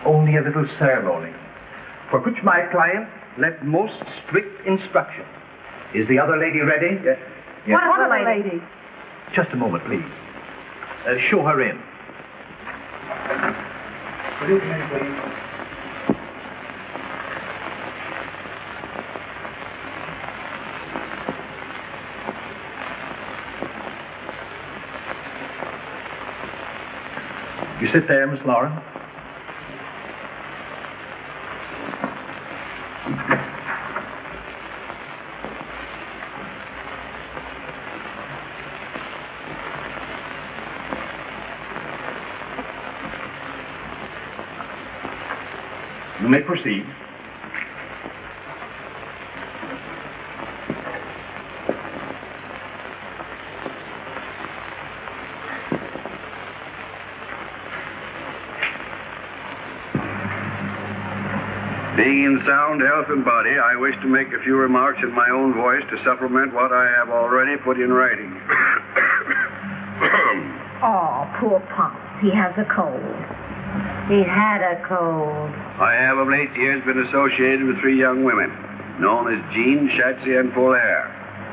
Only a little ceremony, for which my client left most strict instruction. Is the other lady ready? Yes. What other lady? Just a moment, please. Show her in. Will you come in, please? You sit there, Miss Lauren. You may proceed. Being in sound health and body, I wish to make a few remarks in my own voice to supplement what I have already put in writing. Oh, poor Pops. He has a cold. He had a cold. I have of late years been associated with 3 young women, known as Jean, Shatsy, and Polaire.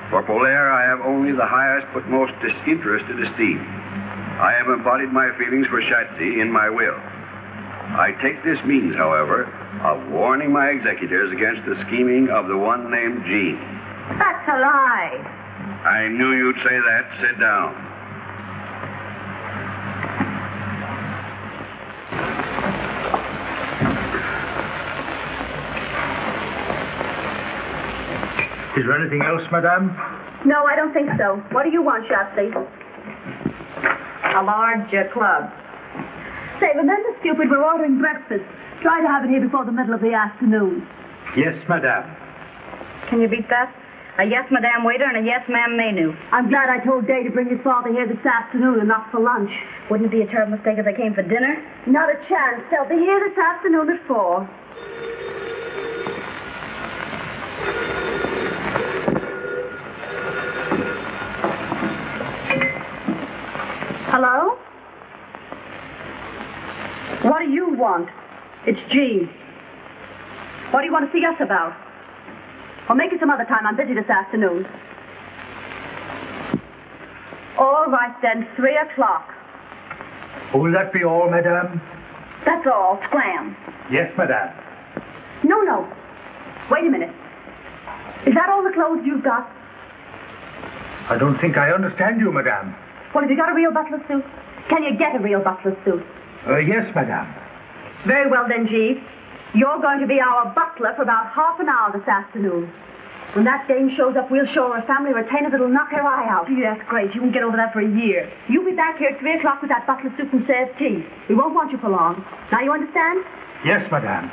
For Polaire, I have only the highest but most disinterested esteem. I have embodied my feelings for Shatsy in my will. I take this means, however, of warning my executors against the scheming of the one named Jean. That's a lie. I knew you'd say that. Sit down. Is there anything else, madame? No, I don't think so. What do you want, Shatsy? A large club. Say, remember, stupid, we're ordering breakfast. Try to have it here before the middle of the afternoon. Yes, madame. Can you beat that? A yes, madame waiter and a yes, ma'am menu. I'm glad I told Day to bring his father here this afternoon and not for lunch. Wouldn't it be a terrible mistake if they came for dinner? Not a chance. They'll be here this afternoon at 4. Hello? What do you want? It's Jean. What do you want to see us about? Well, make it some other time. I'm busy this afternoon. All right, then. 3 o'clock. Will that be all, madame? That's all. Scram. Yes, madame. No. Wait a minute. Is that all the clothes you've got? I don't think I understand you, madame. Well, have you got a real butler's suit? Can you get a real butler's suit? Yes, madame. Very well, then, Jeeves. You're going to be our butler for about half an hour this afternoon. When that dame shows up, we'll show her a family retainer that'll knock her eye out. Gee, that's great. You won't get over that for a year. You'll be back here at 3 o'clock with that butler's suit and serve tea. We won't want you for long. Now you understand? Yes, madame.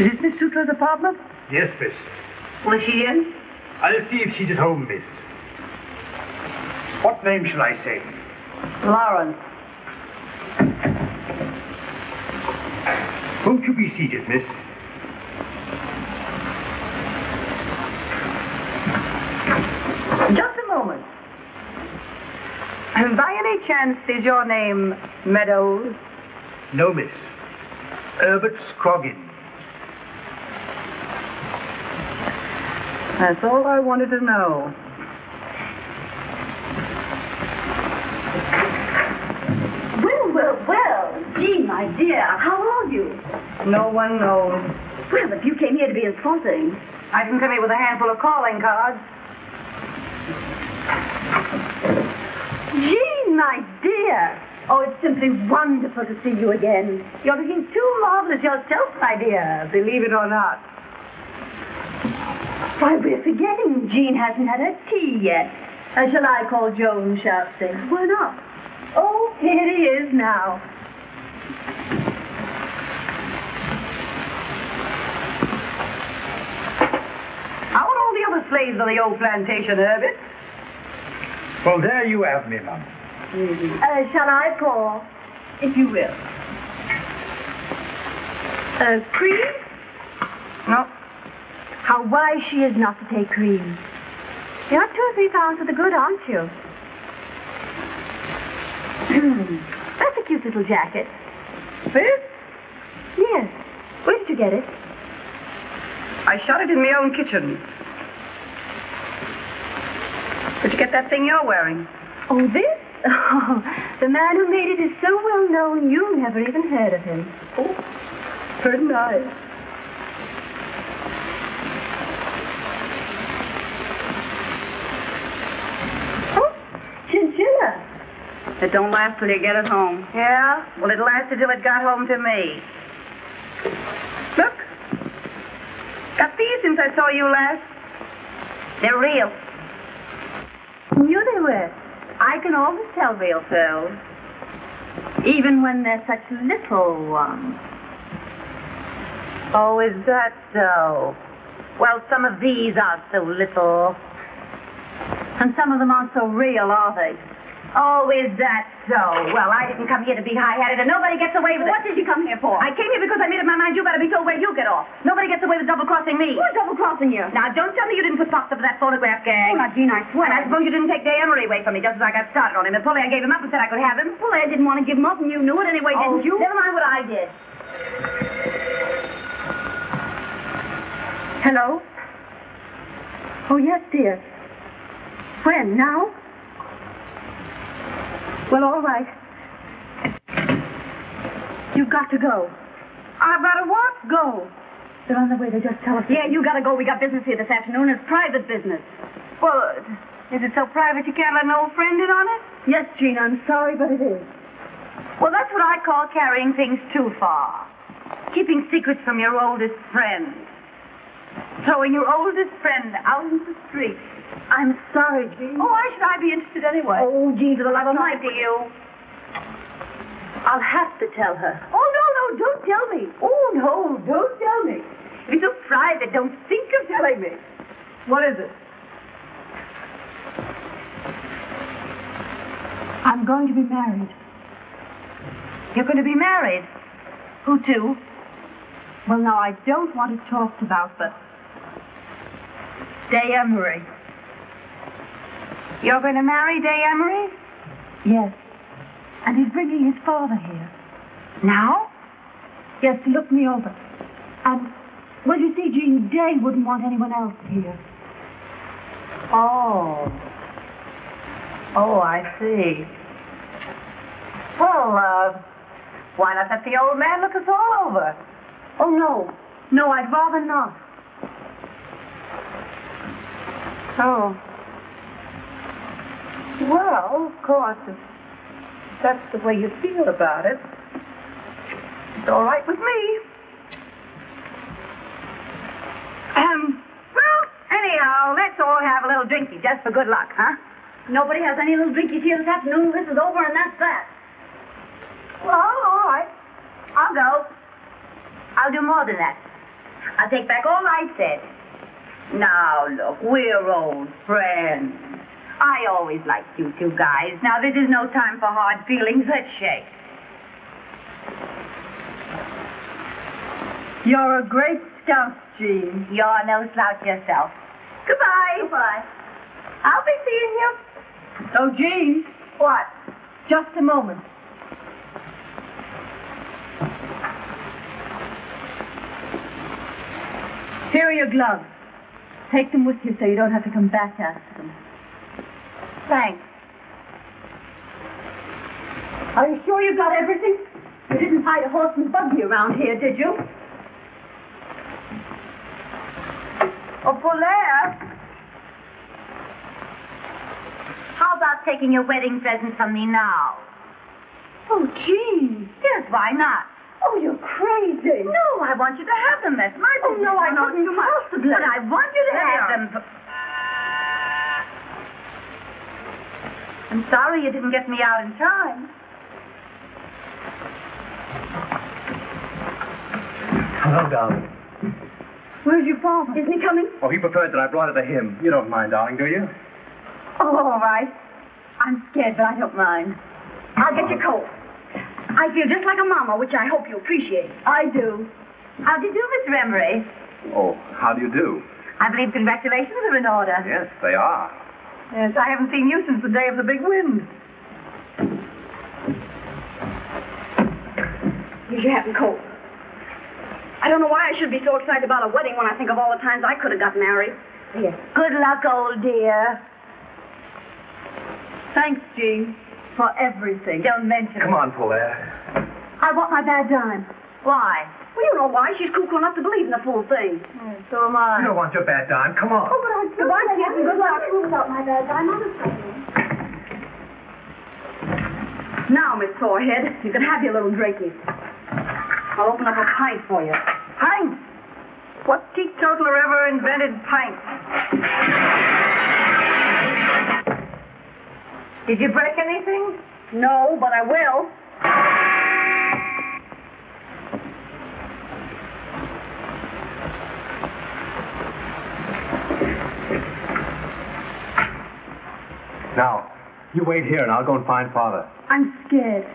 Is this Miss Sutra's apartment? Yes, miss. Was she in? I'll see if she's at home, miss. What name shall I say? Lawrence. Won't you be seated, miss? Just a moment. By any chance, is your name Meadows? No, miss. Herbert Scroggin. That's all I wanted to know. Well. Gee, my dear, how are you? No one knows. Well, if you came here to be insulting. I didn't come here with a handful of calling cards. Jean, my dear. Oh, it's simply wonderful to see you again. You're looking too marvelous yourself, my dear. Believe it or not. Why, we're forgetting Jean hasn't had her tea yet. Shall I call Joan Shatsy? Why not? Oh, here he is now. How are all the other slaves on the old plantation, Herbert? Well, there you have me, ma'am. Shall I call? If you will. Cream? No. How wise she is not to take cream. You're 2 or 3 pounds to the good, aren't you? That's a cute little jacket. This? Yes. Where did you get it? I shot it in my own kitchen. Where'd you get that thing you're wearing? Oh, this? Oh, the man who made it is so well known you never even heard of him. Oh, very nice. Oh, chinchilla. It don't last till you get it home. Yeah? Well, it lasted till it got home to me. Look. Got these since I saw you last. They're real. Who knew they were? I can always tell real pearls. Even when they're such little ones. Oh, is that so? Well, some of these aren't so little. And some of them aren't so real, are they? Oh, is that so? Well, I didn't come here to be high-hatted, and nobody gets away with it. What did you come here for? I came here because I made up my mind you better be told where you get off. Nobody gets away with double-crossing me. Who's double-crossing you? Now, don't tell me you didn't put pops up for that photograph gang. Oh, now, Jean, I swear. And I suppose you didn't take Day Emery away from me just as I got started on him. And Polly, I gave him up and said I could have him. Well, I didn't want to give him up, and you knew it anyway, didn't you? Never mind what I did. Hello? Oh, yes, dear. When? Now? Well, all right. You've got to go. I've got to what? Go. They're on their way. They just tell us. Yeah, you got to go. We got business here this afternoon. It's private business. Well, is it so private you can't let an old friend in on it? Yes, Jean, I'm sorry, but it is. Well, that's what I call carrying things too far. Keeping secrets from your oldest friend. Throwing your oldest friend out into the street. I'm sorry, Jean. Oh, why should I be interested anyway? Oh, Jean, for the love of Mike, Mike. to you. I'll have to tell her. Oh, no, don't tell me. Oh, no, don't tell me. If it's so private, don't think of telling me. What is it? I'm going to be married. You're going to be married? Who to? Well, now, I don't want it talked about, but... Day Emery. You're going to marry Day Emery? Yes. And he's bringing his father here. Now? Yes, to look me over. And, well, you see, Jean, Day wouldn't want anyone else here. Oh. Oh, I see. Well, why not let the old man look us all over? Oh, no. No, I'd rather not. Oh. Well, of course, if that's the way you feel about it, it's all right with me. Well, anyhow, let's all have a little drinky just for good luck, huh? Nobody has any little drinkies here this afternoon. This is over, and that's that. Well, all right. I'll go. I'll do more than that. I'll take back all I said. Now, look, we're old friends. I always liked you two guys. Now, this is no time for hard feelings. Let's shake. You're a great scout, Jean. You're no slouch yourself. Goodbye. Goodbye. I'll be seeing you. Oh, Jean. What? Just a moment. Here are your gloves. Take them with you so you don't have to come back after them. Thanks. Are you sure you got everything? You didn't hide a horse and buggy around here, did you? Oh, Polaire. How about taking your wedding present from me now? Oh, Jean. Yes, why not? Oh, you're crazy. No, I want you to have them. That's my Oh, business. no, I not couldn't possibly. But I want you to There have they them. I'm sorry you didn't get me out in time. Hello, darling. Where's your father? Isn't he coming? Oh, he preferred that I brought it to him. You don't mind, darling, do you? Oh, all right. I'm scared, but I don't mind. I'll get your coat. I feel just like a mama, which I hope you appreciate. I do. How do you do, Mr. Emery? Oh, how do you do? I believe congratulations are in order. Yes, they are. Yes, I haven't seen you since the day of the big wind. Here's your hat and coat. I don't know why I should be so excited about a wedding when I think of all the times I could have got married. Yes. Good luck, old dear. Thanks, Jean, for everything. Don't mention Come it. on, Polaire. I want my bad dime. Why? Well, you know why. She's cuckoo enough to believe in the full thing. So am I. You don't want your bad dime. Come on. Oh, but I do. Goodbye, kids, and good luck. Without my bad dime, I'm Now, Miss Forehead, you can have your little drinkies. I'll open up a pint for you. Pint? What teetotaler ever invented pint? Did you break anything? No, but I will. Now, you wait here and I'll go and find Father. I'm scared.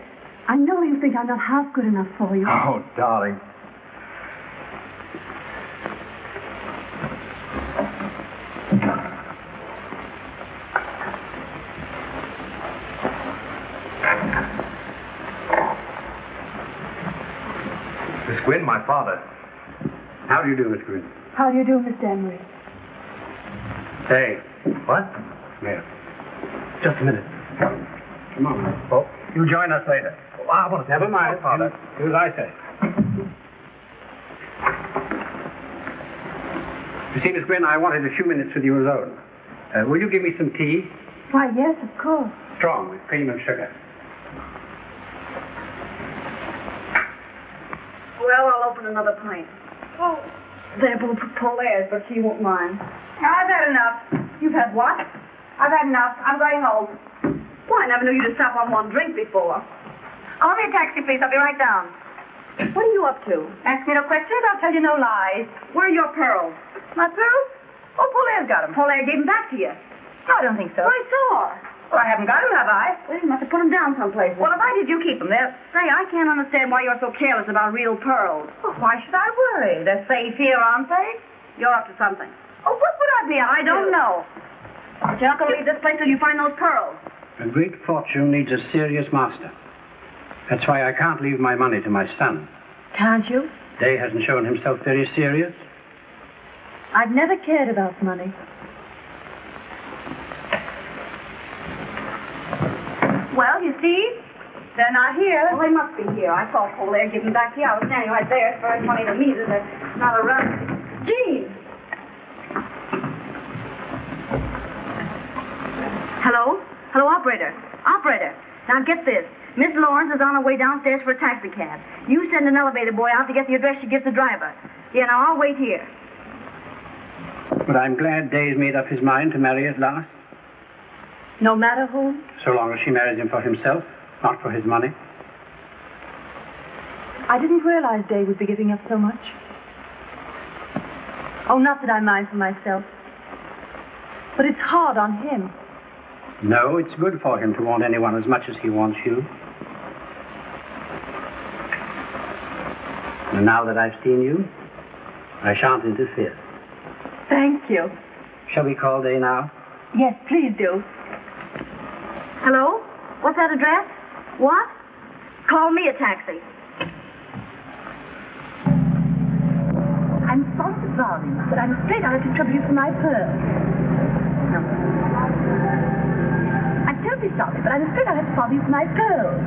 I know you think I'm not half good enough for you. Oh, darling. Miss Gwynn, my father. How do you do, Miss Green? How do you do, Mr. Emery? Hey. What? Yeah. Just a minute. Come on. Oh, you join us later. Oh, I want to Never mind, Father. Do as I say. You see, Miss Gwynn, I wanted a few minutes with you alone. Will you give me some tea? Why, yes, of course. Strong, with cream and sugar. Well, I'll open another pint. Oh, they're both Paulaire's, but she won't mind. I've had enough. You've had what? I've had enough. I'm going home. Why, I never knew you to stop on one drink before. Call me a taxi, please. I'll be right down. What are you up to? Ask me no questions. I'll tell you no lies. Where are your pearls? My pearls? Oh, Paulaire's got them. Paulaire gave them back to you. No, I don't think so. Well, I saw her. Well, I haven't got them, have I? Well, you must have put them down someplace. Well, if I did, you keep them. They're... Say, I can't understand why you're so careless about real pearls. Well, why should I worry? They're safe here, aren't they? You're up to something. Oh, what would I be up I don't to? know. But you're not going to leave this place till you find those pearls. A great fortune needs a serious master. That's why I can't leave my money to my son. Can't you? Day hasn't shown himself very serious. I've never cared about money. Well, you see, they're not here. Well, they must be here. I saw Paulaire give them back to you. I was standing right there. It's very funny to me that they're not around. Jean! Hello? Hello, operator. Operator. Now get this. Miss Lawrence is on her way downstairs for a taxi cab. You send an elevator boy out to get the address she gives the driver. Yeah, now I'll wait here. But I'm glad Day's made up his mind to marry at last. No matter who? So long as she marries him for himself, not for his money. I didn't realize Day would be giving up so much. Oh, not that I mind for myself. But it's hard on him. No, it's good for him to want anyone as much as he wants you. And now that I've seen you, I shan't interfere. Thank you. Shall we call Day now? Yes, please do. Hello? What's that address? What? Call me a taxi. I'm sorry to bother you, but I'm afraid I'll have to trouble you for my pearls. No. I'm terribly sorry, but I'm afraid I'll have to bother you for my pearls.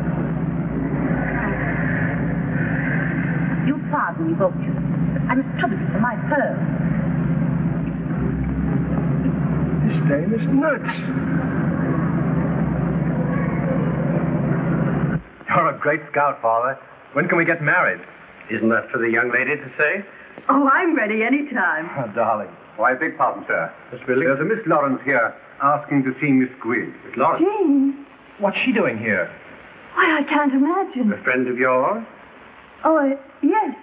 You'll pardon me, won't you? But I must trouble you for my pearls. This dame is nuts. You're a great scout, Father. When can we get married? Isn't that for the young lady to say? Oh, I'm ready any time. Oh, darling. Why, beg pardon, sir. Miss Willie? There's a Miss Lawrence here asking to see Miss Gwynn. Miss Lawrence? Jean, What's she doing here? why, I can't imagine. A friend of yours? Oh, yes.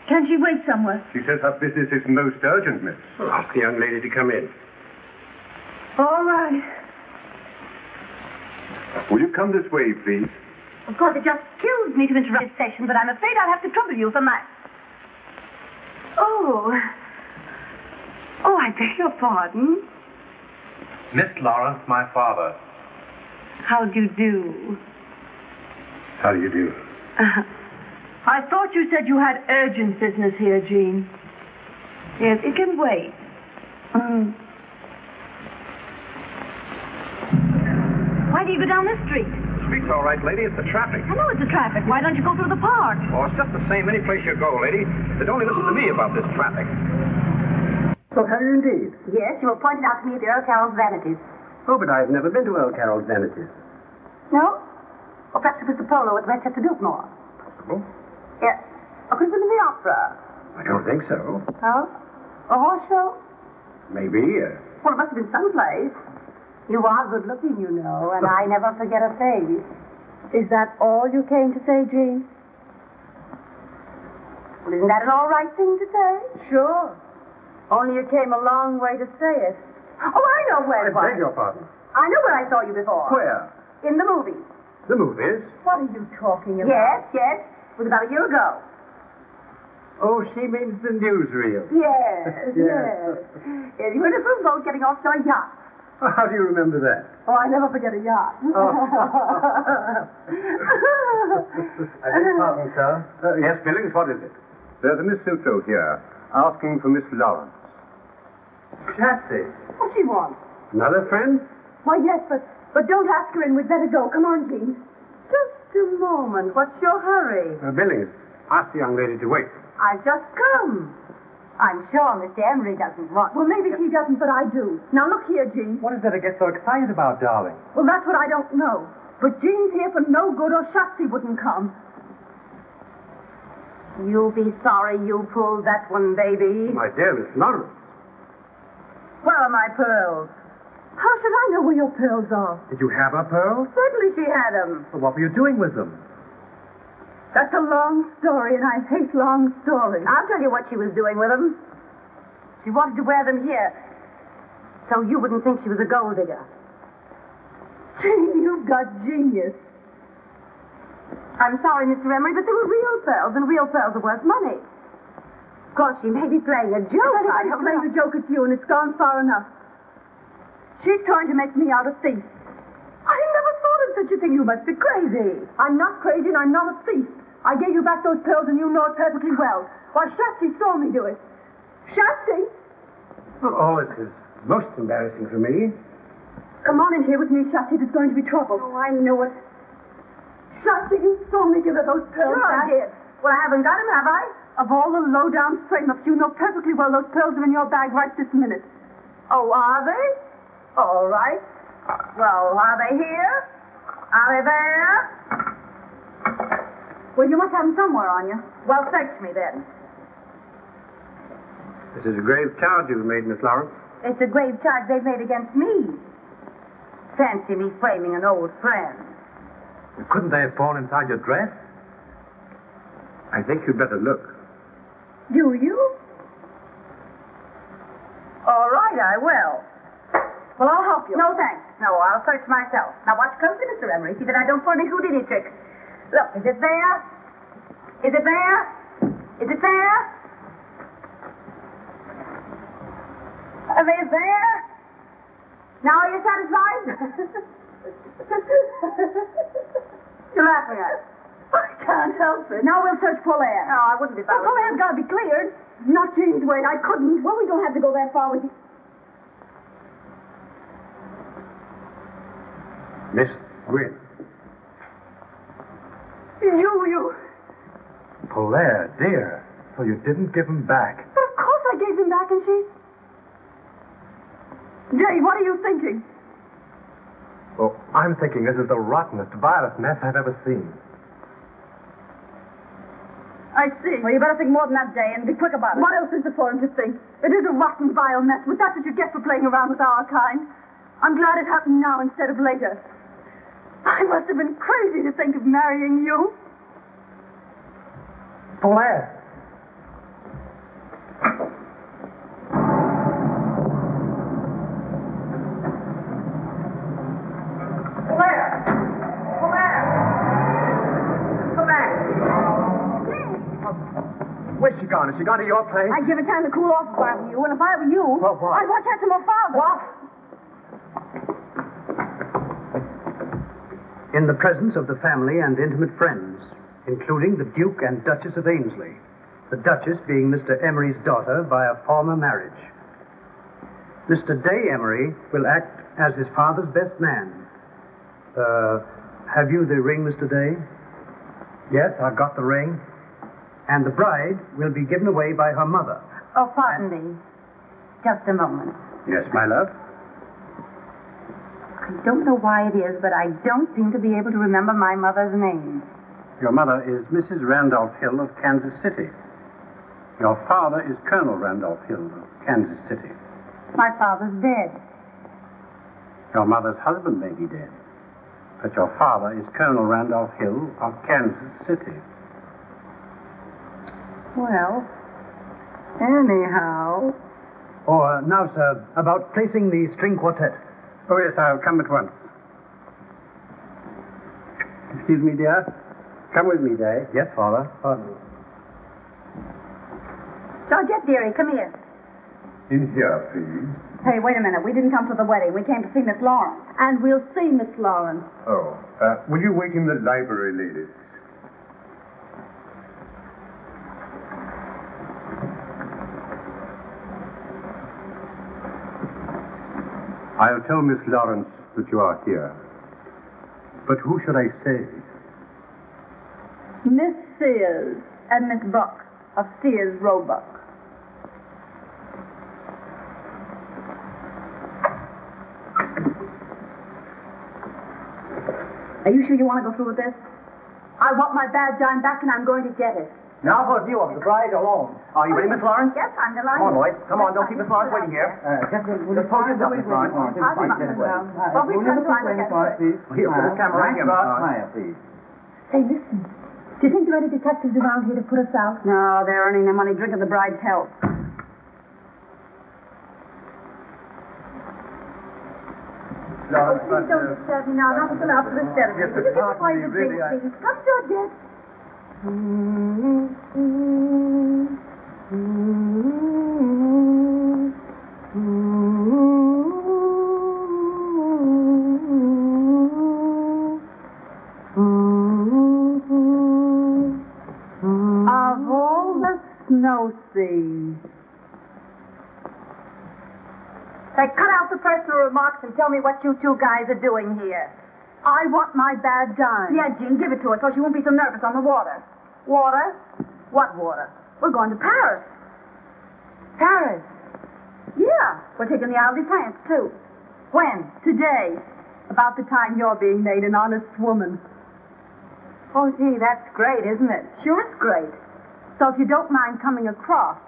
Can she wait somewhere? She says her business is most urgent, miss. Well, ask the young lady to come in. All right. Will you come this way, please? Of course, it just kills me to interrupt this session, but I'm afraid I'll have to trouble you for my... Oh, I beg your pardon. Miss Lawrence, my father. How do you do? How do you do? I thought you said you had urgent business here, Jean. Yes, it can wait. Why do you go down this street? The street's all right, lady. It's the traffic. I know it's the traffic. Why don't you go through the park? Oh, it's just the same any place you go, lady. But only listen to me about this traffic. So have you indeed? Yes, you were pointed out to me at the Earl Carroll's Vanities. Oh, but I've never been to Earl Carroll's Vanities. No? Or perhaps it was the polo at Manchester Biltmore. Possible. Yes. Or could it have been in the opera? I don't think so. Oh? A horse show? Maybe. Well, it must have been someplace. You are good looking, you know, and I never forget a face. Is that all you came to say, Jean? Well, isn't that an all right thing to say? Sure. Only you came a long way to say it. Oh, I know where it was. beg your pardon. I know where I saw you before. Where? In the movies. The movies? What are you talking about? Yes. It was about a year ago. Oh, she means the newsreel. Yes. Yes, you were in a little boat getting off to a yacht. How do you remember that? Oh, I never forget a yacht. I beg pardon, sir. Yes, Billings, what is it? There's a Miss Sutro here, asking for Miss Lawrence. Chatsy. What she wants? Another friend? Why, yes, but don't ask her in. We'd better go. Come on, Jean. Just a moment. What's your hurry? Billings, ask the young lady to wait. I've just come. I'm sure Mr. Emery doesn't want... Well, maybe he doesn't, but I do. Now, look here, Jean. What is there to get so excited about, darling? Well, that's what I don't know. But Jean's here for no good, or Shotzi wouldn't come. You'll be sorry you pulled that one, baby. My dear Miss Lawrence. Where are my pearls? How should I know where your pearls are? Did you have her pearls? Certainly she had them. Well, what were you doing with them? That's a long story, and I hate long stories. I'll tell you what she was doing with them. She wanted to wear them here, so you wouldn't think she was a gold digger. Jean, you've got genius. I'm sorry, Mr. Emery, but they were real pearls, and real pearls are worth money. Of course, she may be playing a joke. I have played a joke at you, and it's gone far enough. She's trying to make me out a thief. I never thought of such a thing. You must be crazy. I'm not crazy, and I'm not a thief. I gave you back those pearls, and you know it perfectly well. Why, Shotzi saw me do it. Shotzi! Oh, it is most embarrassing for me. Come on in here with me, Shotzi. There's going to be trouble. Oh, I knew it. Shotzi, you saw me give her those pearls Sure back. I did. Well, I haven't got them, have I? Of all the low-down frame-ups, you know perfectly well those pearls are in your bag right this minute. Oh, are they? All right. Well, are they here? Are they there? Well, you must have them somewhere on you. Well, search me then. This is a grave charge you've made, Miss Lawrence. It's a grave charge they've made against me. Fancy me framing an old friend. Couldn't they have fallen inside your dress? I think you'd better look. Do you? All right, I will. Well, I'll help you. No, thanks. No, I'll search myself. Now, watch closely, Mr. Emery. See that I don't pull any Houdini tricks. Look, is it there? Is it there? Is it there? Are they there? Now are you satisfied? You're laughing at it. I can't help it. Now we'll search Polaire. No, I wouldn't if I Well, was Polaire's got to be cleared. Not James Wade. I couldn't. Well, we don't have to go that far with you. Miss Gwynn. You. Polaire, dear. So you didn't give them back. But of course I gave them back, and she... Jay, what are you thinking? Well, I'm thinking this is the rottenest, vilest mess I've ever seen. I see. Well, you better think more than that, Jay, and be quick about it. What else is there for him to think? It is a rotten, vile mess, but that's what you get for playing around with our kind. I'm glad it happened now instead of later. I must have been crazy to think of marrying you. Polaire. Where's she gone? Has she gone to your place? I'd give her time to cool off if I were you, and if I were you, What? I'd watch out for my father. What? In the presence of the family and intimate friends, including the Duke and Duchess of Ainsley, the Duchess being Mr. Emery's daughter by a former marriage. Mr. Day Emery will act as his father's best man. Have you the ring, Mr. Day? Yes, I've got the ring. And the bride will be given away by her mother. Oh, pardon me. Just a moment. Yes, my love? don't know why it is, but I don't seem to be able to remember my mother's name. Your mother is Mrs. Randolph Hill of Kansas City. Your father is Colonel Randolph Hill of Kansas City. My father's dead. Your mother's husband may be dead, but your father is Colonel Randolph Hill of Kansas City. Well, anyhow. Now, sir, about placing the string quartet. Oh, yes, I'll come at once. Excuse me, dear. Come with me, Day. Yes, Father. Georgette, dearie, come here. In here, please. Hey, wait a minute. We didn't come to the wedding. We came to see Miss Lawrence. And we'll see Miss Lawrence. Oh, will you wait in the library, ladies? I'll tell Miss Lawrence that you are here. But who should I say? Miss Sears and Miss Buck of Sears Roebuck. Are you sure you want to go through with this? I want my badge on back and I'm going to get it. Now for a view of the bride alone. Are you ready, Miss Lawrence? Yes, I'm delighted. Come on, Lloyd. Come on, don't keep Miss Lawrence waiting here. Just hold yourself, Miss Lawrence. Well, we've come to look at it. Here, put this camera right here, Miss Lawrence. Please. Hey, listen. Do you think there are any detectives around here to put us out? No, they're earning their money drinking the bride's health. Oh, please don't disturb me now. Not until after the ceremony. Yes, Will you but just find pardon the me, drink, really, please? Come, Georgette. Of all the snow seas. Say, cut out the personal remarks and tell me what you two guys are doing here. I want my badge on. Yeah, Jean, give it to her so she won't be so nervous on the water. Water? What water? We're going to Paris. Paris. Yeah, we're taking the Isle de France, too. When? Today, about the time you're being made an honest woman. Oh, gee, that's great, isn't it? Sure, it's great. So if you don't mind coming across.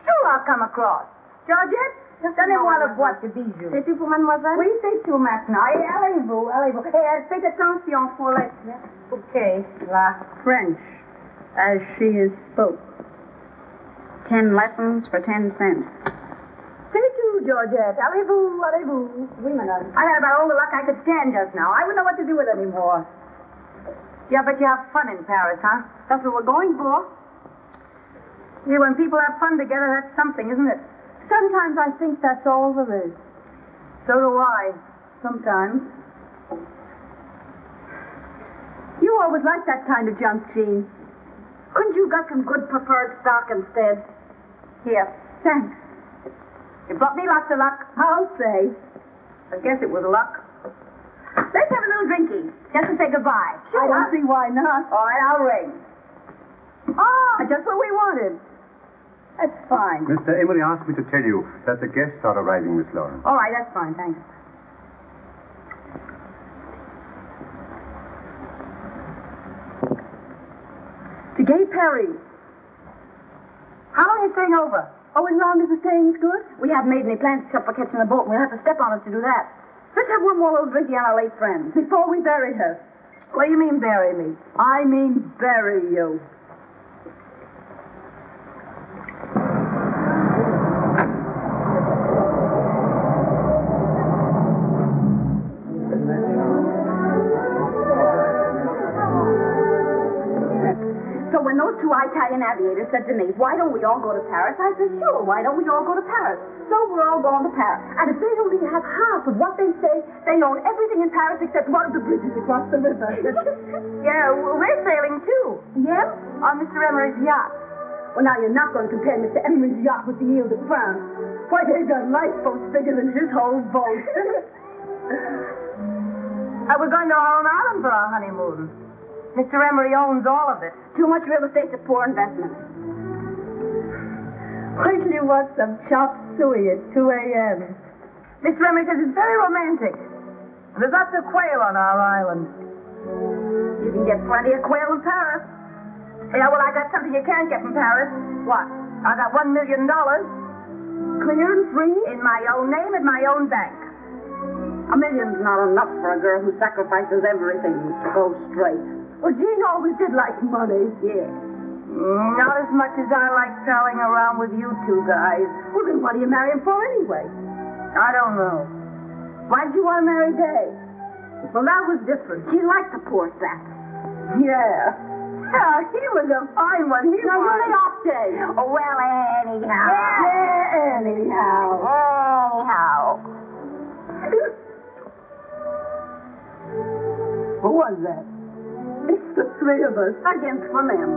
Sure, I'll come across. Georgette, donnez-moi le boîte de bijoux. C'est tout pour mademoiselle? Oui, c'est tout maintenant. Et allez-vous, allez-vous. Et faites attention pour les... Okay, la French, as she is spoke. 10 lessons for 10 cents. C'est tout, Georgette. Allez-vous, allez-vous. Oui, madame. I had about all the luck I could stand just now. I wouldn't know what to do with it anymore. Yeah, but you have fun in Paris, huh? That's what we're going for. Yeah, when people have fun together, that's something, isn't it? Sometimes I think that's all there is. So do I. Sometimes. You always liked that kind of junk, Jean. Couldn't you got some good preferred stock instead? Here, thanks. You brought me lots of luck. I'll say. I guess it was luck. Let's have a little drinky, just to say goodbye. I don't see why not. All right, I'll ring. Ah, just what we wanted. That's fine. Mr. Emery asked me to tell you that the guests are arriving, Miss Lawrence. All right, that's fine, thanks. To Gay Perry. How long are you staying over? Oh, as long as the staying's good? We haven't made any plans except for catching a boat. We'll have to step on it to do that. Let's have one more little drinky on our late friends. Before we bury her. What do you mean, bury me? I mean bury you. So when those two Italian aviators said to me, why don't we all go to Paris? I said, sure, why don't we all go to Paris? So we're all going to Paris. And if they don't even have half of what they say, they own everything in Paris except one of the bridges across the river. Yeah, we're sailing too. Yeah? On Mr. Emery's yacht. Well, now you're not going to compare Mr. Emery's yacht with the Ile de France. Why, they've got lifeboats bigger than his whole boat. We're going to Long Island for our honeymoon. Mr. Emery owns all of it. Too much real estate's a poor investment. Wait till you want some chop suey at 2 a.m. Mr. Emery says it's very romantic. There's lots of quail on our island. You can get plenty of quail in Paris. Yeah, well, I got something you can't get from Paris. What? I got $1 million. Clear and free? In my own name at my own bank. $1 million's not enough for a girl who sacrifices everything to go straight. Well, Jean always did like money. Yeah. Not as much as I like prowling around with you two guys. Well, then what do you marry him for anyway? I don't know. Why'd you want to marry Day? Well, that was different. She liked the poor sap. Yeah. Yeah, he was a fine one. He Now, was. lay off, Day. Oh, well, anyhow. Yeah, anyhow. Anyhow. What was that? It's the three of us. Against Clement.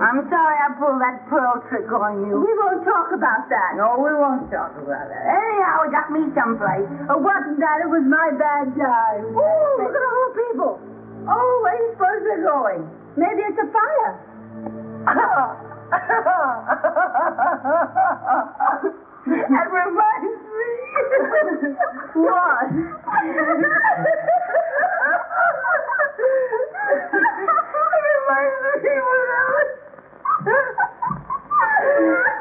I'm sorry I pulled that pearl trick on you. We won't talk about that. No, we won't talk about that. Anyhow, it got me someplace. It wasn't that. It was my bad time. Ooh, look at all the people. Oh, where do you suppose they're going? Maybe it's a fire. That reminds me. What? It reminds me when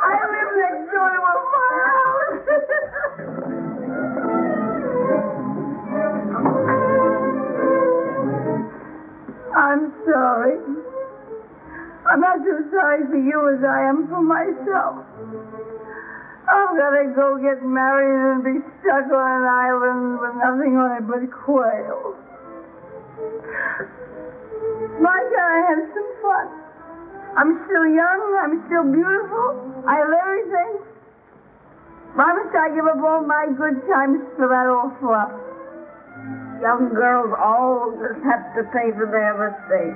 I lived next door to a firehouse. I'm sorry. I'm not so sorry for you as I am for myself. I'm gonna go get married and be stuck on an island with nothing on it but quail. Why can't I have some fun? I'm still young, I'm still beautiful, I have everything. Why must I give up all my good times for that old fluff? Young girls all just have to pay for their mistakes.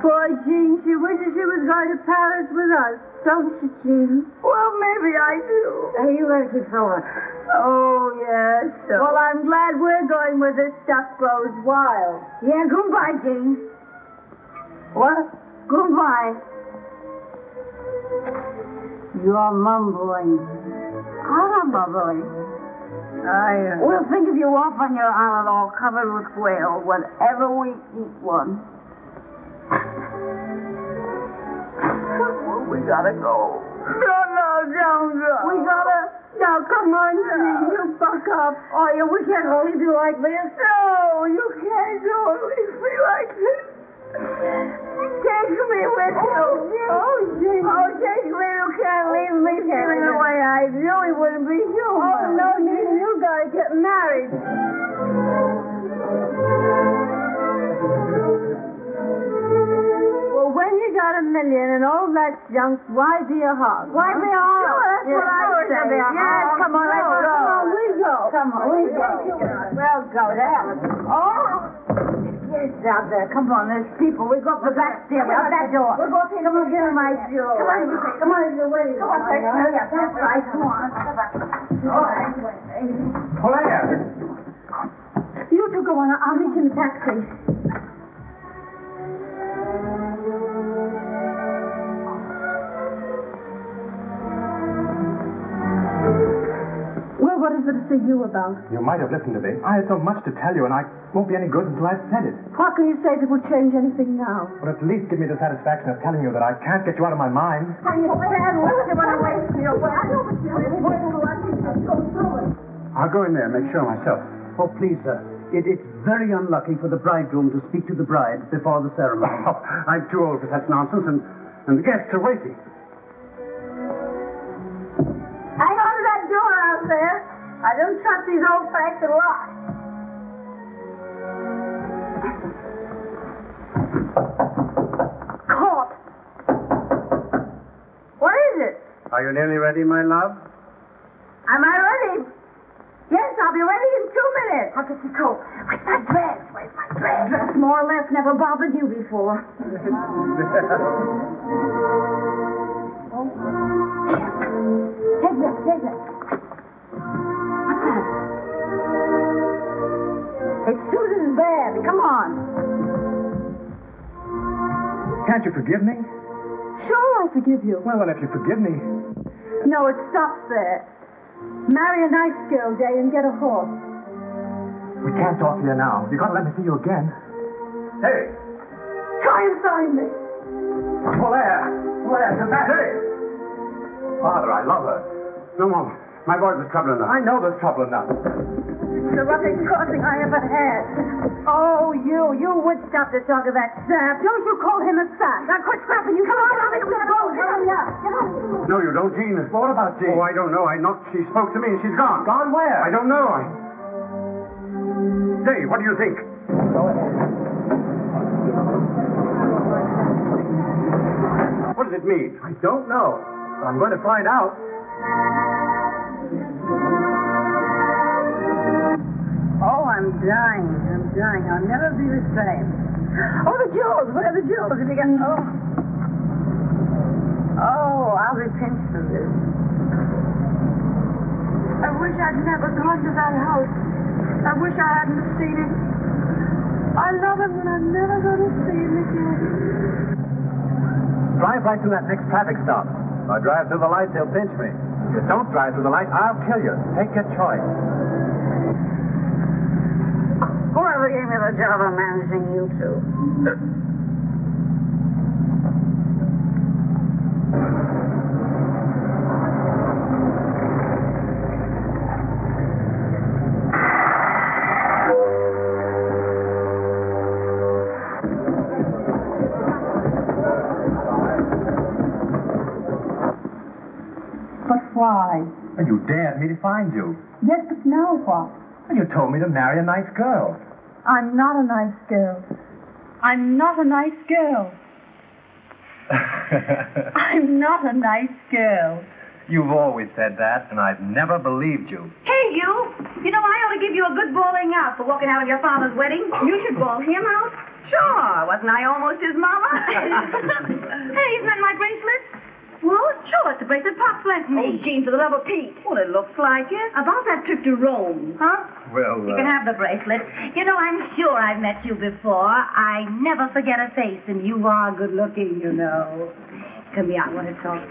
Poor Jean, she wishes she was going to Paris with us, don't you, Jean? Well, maybe I do. Hey, you better keep going. Oh, yes. Well, I'm glad we're going where this stuff grows wild. Yeah, goodbye, Jean. What? Goodbye. You're mumbling. I'm not bubbling. We'll think of you off on your island all covered with quail whenever we eat one. Well, we gotta go. No, don't go. We gotta... Now, come on, Jean, you buck up. Oh, yeah, we can't leave you like this. No, you can't go and leave me like this. Take me with you. Oh, Jean. Oh, take me. You can't leave me feeling the way I do. It wouldn't be human. Oh, no, Jean, you gotta get married. Well, when you got $1 million and all that junk, why be a hog? Why be a hog? That's what I say. Yes, come on, let's go. Come on, we go. Come on, we go. We'll go there. Oh! Yes, out there. Come on, there's people. We go up the back stairway, out that door. We'll go take them and get my jewels. Come on, you're waiting. Come on, hurry up. That's right. Come on. All right. Claire! You two go on. I'll meet you in the taxi. Well, what is it to see you about? You might have listened to me. I had so much to tell you, and I won't be any good until I've said it. What can you say that will change anything now? But at least give me the satisfaction of telling you that I can't get you out of my mind. Are you sad? What's the one away from your way? I know what you're doing. Go through it. I'll go in there and make sure myself. Oh, please, sir. It's very unlucky for the bridegroom to speak to the bride before the ceremony. Oh, I'm too old for such nonsense, and the guests are waiting. Hang on to that door out there. I don't trust these old-fashioned locks. Caught. What is it? Are you nearly ready, my love? Am I ready? Yes, I'll be ready in 2 minutes. I'll get your coat. Where's my dress? Where's my dress? Dress more or less never bothered you before. Take this, take this. What's that? It's Susan's bed. Come on. Can't you forgive me? Sure, I forgive you. Well, then, if you forgive me... No, it stops there. Marry a nice girl, Day, and get a horse. We can't talk to you now. You gotta let me see you again. Hey! Try and find me. Polaire, come back. Hey! Father, I love her. No, Mom. My boy's in trouble enough. I know there's trouble enough. It's the roughest crossing I ever had. Oh, you would stop to talk of that sap. Don't you call him a son. Now quit scrapping. You come on, I'll make him go. Hurry up. Get out. No, you don't, Jean. What about Jean? Oh, I don't know. She spoke to me and she's gone. Gone where? I don't know. Say, what do you think? What does it mean? I don't know. I'm going to find out. Oh, I'm dying. I'll never be the same. Oh, the jewels. Where are the jewels? If you get... Oh, I'll be pinched for this. I wish I'd never gone to that house. I wish I hadn't seen it. I love him, and I'm never going to see him again. Drive right through that next traffic stop. If I drive through the lights, they'll pinch me. If you don't drive through the lights, I'll kill you. Take your choice. Whoever gave me the job of managing you two. But why? And you dared me to find you. Yes, but now what? And you told me to marry a nice girl. I'm not a nice girl. I'm not a nice girl. I'm not a nice girl. You've always said that, and I've never believed you. Hey, you! You know, I ought to give you a good bawling out for walking out of your father's wedding. You should bawl him out. Sure, wasn't I almost his mama? Hey, isn't that my bracelet? Well, sure, it's the bracelet Pops lent me. Oh, Jean, for the love of Pete. Well, it looks like it. About that trip to Rome, huh? Well, You can have the bracelet. You know, I'm sure I've met you before. I never forget a face, and you are good looking, you know. Come here, I want to talk.